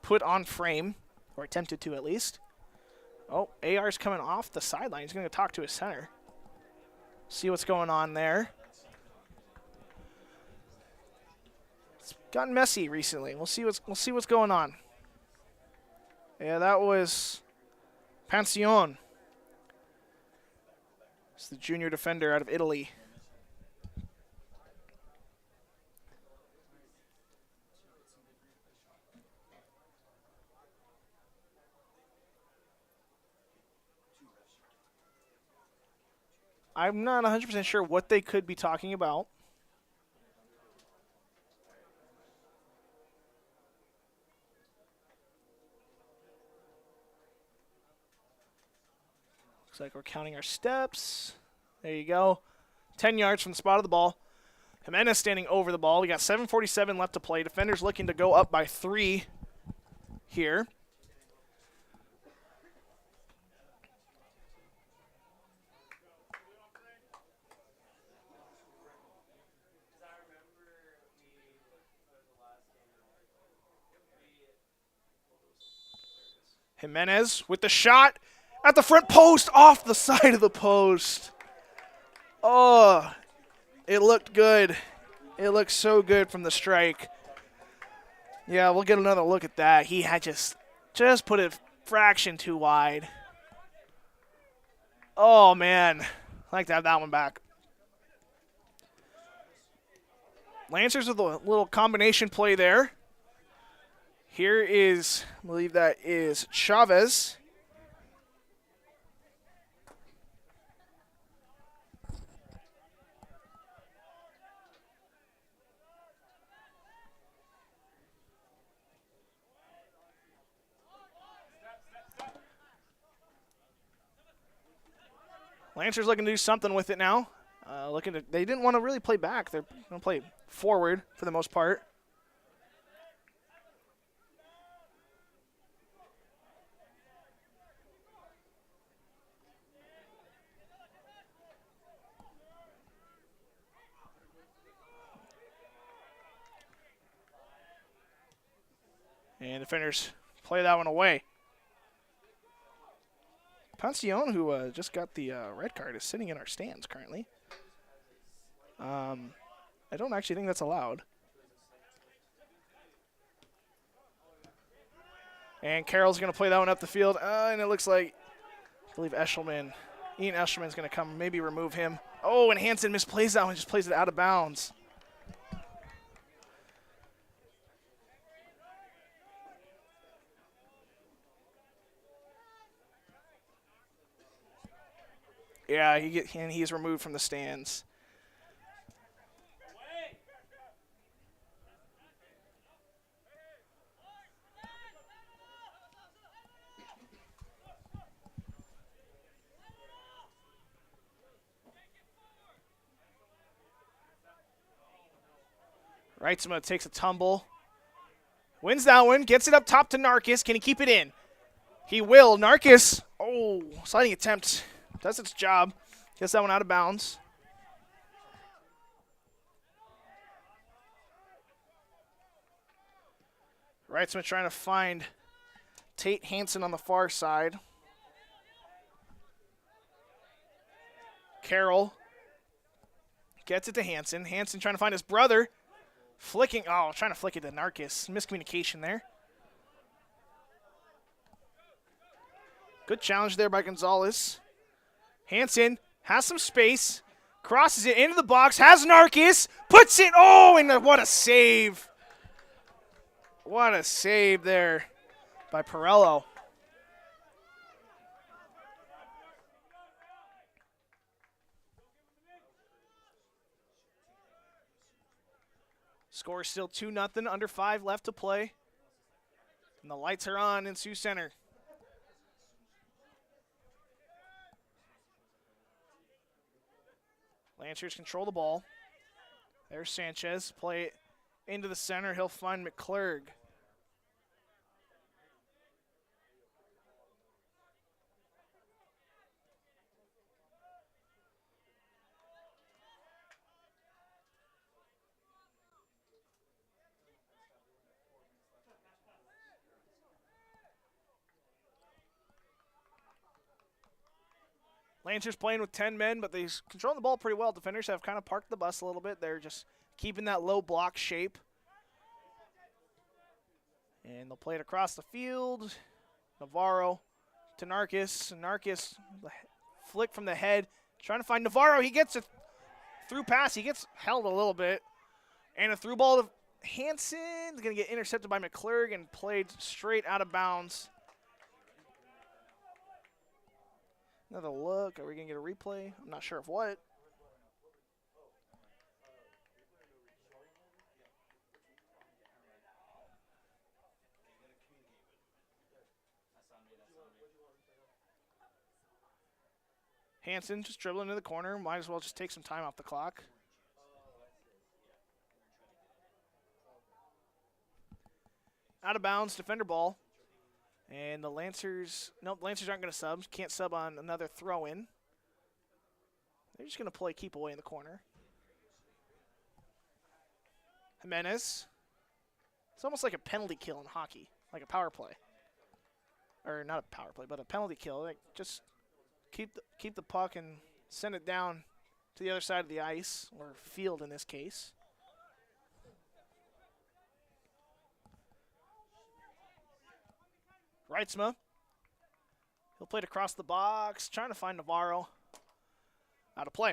put on frame, or attempted to at least. Oh, AR's coming off the sideline. He's going to talk to his center. See what's going on there. It's gotten messy recently. We'll see what's going on. Yeah, that was Pancione. It's the junior defender out of Italy. I'm not 100% sure what they could be talking about. Looks like we're counting our steps. There you go. 10 yards from the spot of the ball. Jimenez standing over the ball. We got 7:47 left to play. Defenders looking to go up by 3 here. Jimenez with the shot at the front post, off the side of the post. Oh, it looked good. It looked so good from the strike. Yeah, we'll get another look at that. He had just put it fraction too wide. Oh, man. I'd like to have that one back. Lancers with a little combination play there. Here is, I believe that is Chavez. Lancers looking to do something with it now. They didn't want to really play back. They're going to play forward for the most part. And defenders play that one away. Pancione, who just got the red card, is sitting in our stands currently. I don't actually think that's allowed. And Carroll's going to play that one up the field. And it looks like, I believe Ian Eshelman's going to come, maybe remove him. Oh, and Hansen misplays that one, just plays it out of bounds. Yeah, he's removed from the stands. Reitzma takes a tumble. Wins that one. Gets it up top to Narkis. Can he keep it in? He will. Narkis. Oh, sliding attempt. Does its job. Gets that one out of bounds. Reitzma trying to find Tate Hansen on the far side. Carroll gets it to Hansen. Hansen trying to find his brother. Flicking. Oh, trying to flick it to Narkis. Miscommunication there. Good challenge there by Gonzalez. Hansen has some space. Crosses it into the box. Has Narkis. Puts it. Oh, and what a save. What a save there by Perello. Score is still 2-0, under 5 left to play. And the lights are on in Sioux Center. Lancers control the ball. There's Sanchez. Play it into the center. He'll find McClurg. Lancers playing with 10 men, but they control the ball pretty well. Defenders have kind of parked the bus a little bit. They're just keeping that low block shape. And they'll play it across the field. Navarro to Narkis. Narkis, flick from the head. Trying to find Navarro. He gets a through pass. He gets held a little bit. And a through ball to Hansen. Going to get intercepted by McClurg and played straight out of bounds. Another look. Are we going to get a replay? I'm not sure of what. Hansen just dribbling into the corner. Might as well just take some time off the clock. Out of bounds, defender ball. And the Lancers, nope, Lancers aren't going to sub. Can't sub on another throw-in. They're just going to play keep away in the corner. Jimenez. It's almost like a penalty kill in hockey, like a power play. Or not a power play, but a penalty kill. Like just keep the puck and send it down to the other side of the ice, or field in this case. Reitzma. He'll play it across the box, trying to find Navarro. Out of play.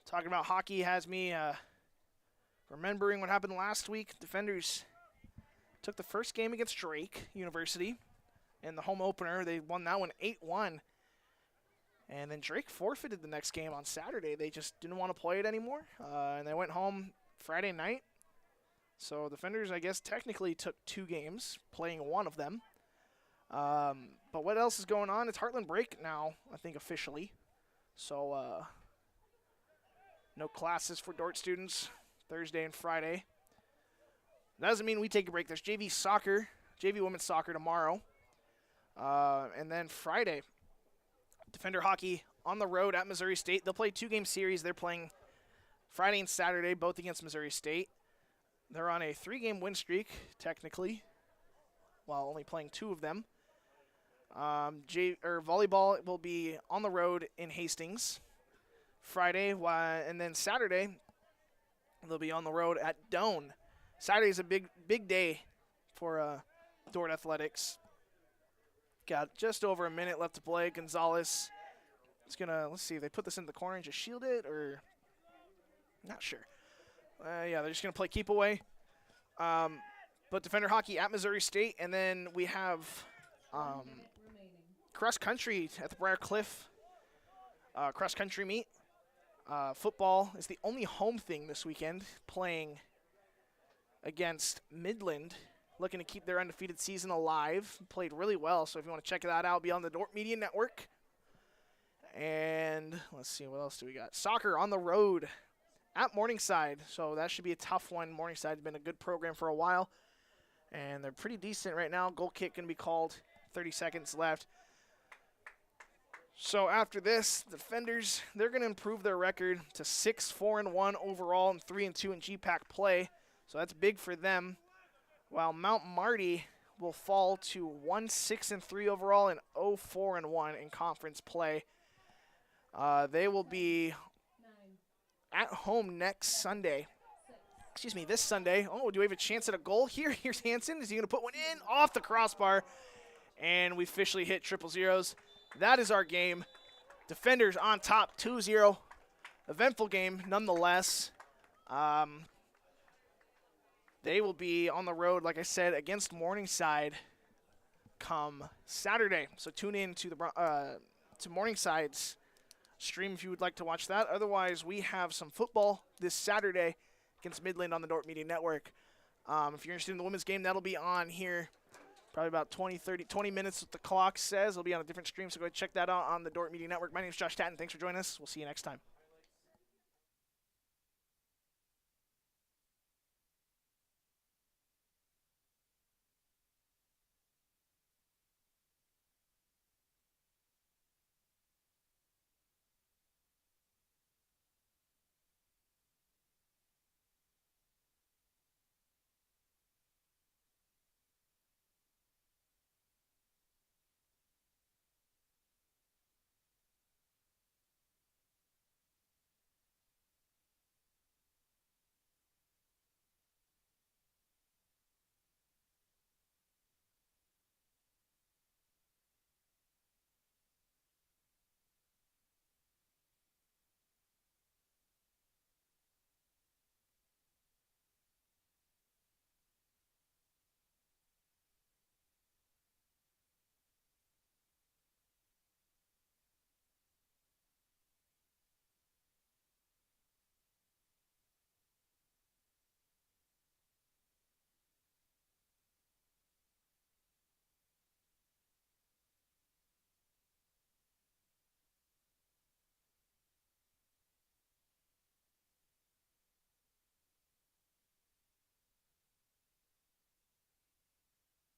Talking about hockey has me remembering what happened last week. Defenders took the first game against Drake University. In the home opener, they won that one 8-1. And then Drake forfeited the next game on Saturday. They just didn't want to play it anymore. And they went home Friday night. So Defenders, I guess, technically took 2 games, playing one of them. But what else is going on? It's Heartland break now, I think, officially. So no classes for Dordt students Thursday and Friday. That doesn't mean we take a break. There's JV soccer, JV women's soccer tomorrow. And then Friday, Defender hockey on the road at Missouri State. They'll play 2-game series. They're playing Friday and Saturday, both against Missouri State. They're on a 3-game win streak, technically, while only playing 2 of them. Volleyball will be on the road in Hastings Friday, and then Saturday they'll be on the road at Doane. Saturday is a big day for Dordt Athletics. Got just over a minute left to play. Gonzalez is gonna, let's see, they put this in the corner and just shield it, or not sure. Yeah, they're just gonna play keep away. But Defender hockey at Missouri State, and then we have cross country at the Briar Cliff cross country meet. Football is the only home thing this weekend, playing against Midland, looking to keep their undefeated season alive. Played really well, so if you want to check that out, be on the Dordt Media Network. And let's see, what else do we got? Soccer on the road at Morningside, so that should be a tough one. Morningside's been a good program for a while, and they're pretty decent right now. Goal kick going to be called, 30 seconds left. So after this, the Defenders, they're going to improve their record to 6-4-1 overall and 3-2 in GPAC play. So that's big for them. While Mount Marty will fall to 1-6-3 overall and 0-4-1 in conference play. They will be at home next Sunday. Excuse me, this Sunday. Oh, do we have a chance at a goal here? Here's Hansen. Is he going to put one in? Off the crossbar. And we officially hit triple zeros. That is our game. Defenders on top, 2-0. Eventful game, nonetheless. They will be on the road, like I said, against Morningside come Saturday. So tune in to to Morningside's stream if you would like to watch that. Otherwise, we have some football this Saturday against Midland on the Dordt Media Network. If you're interested in the women's game, that'll be on here probably about 20 minutes, what the clock says. It'll be on a different stream, so go ahead and check that out on the Dordt Media Network. My name is Josh Tatton. Thanks for joining us. We'll see you next time.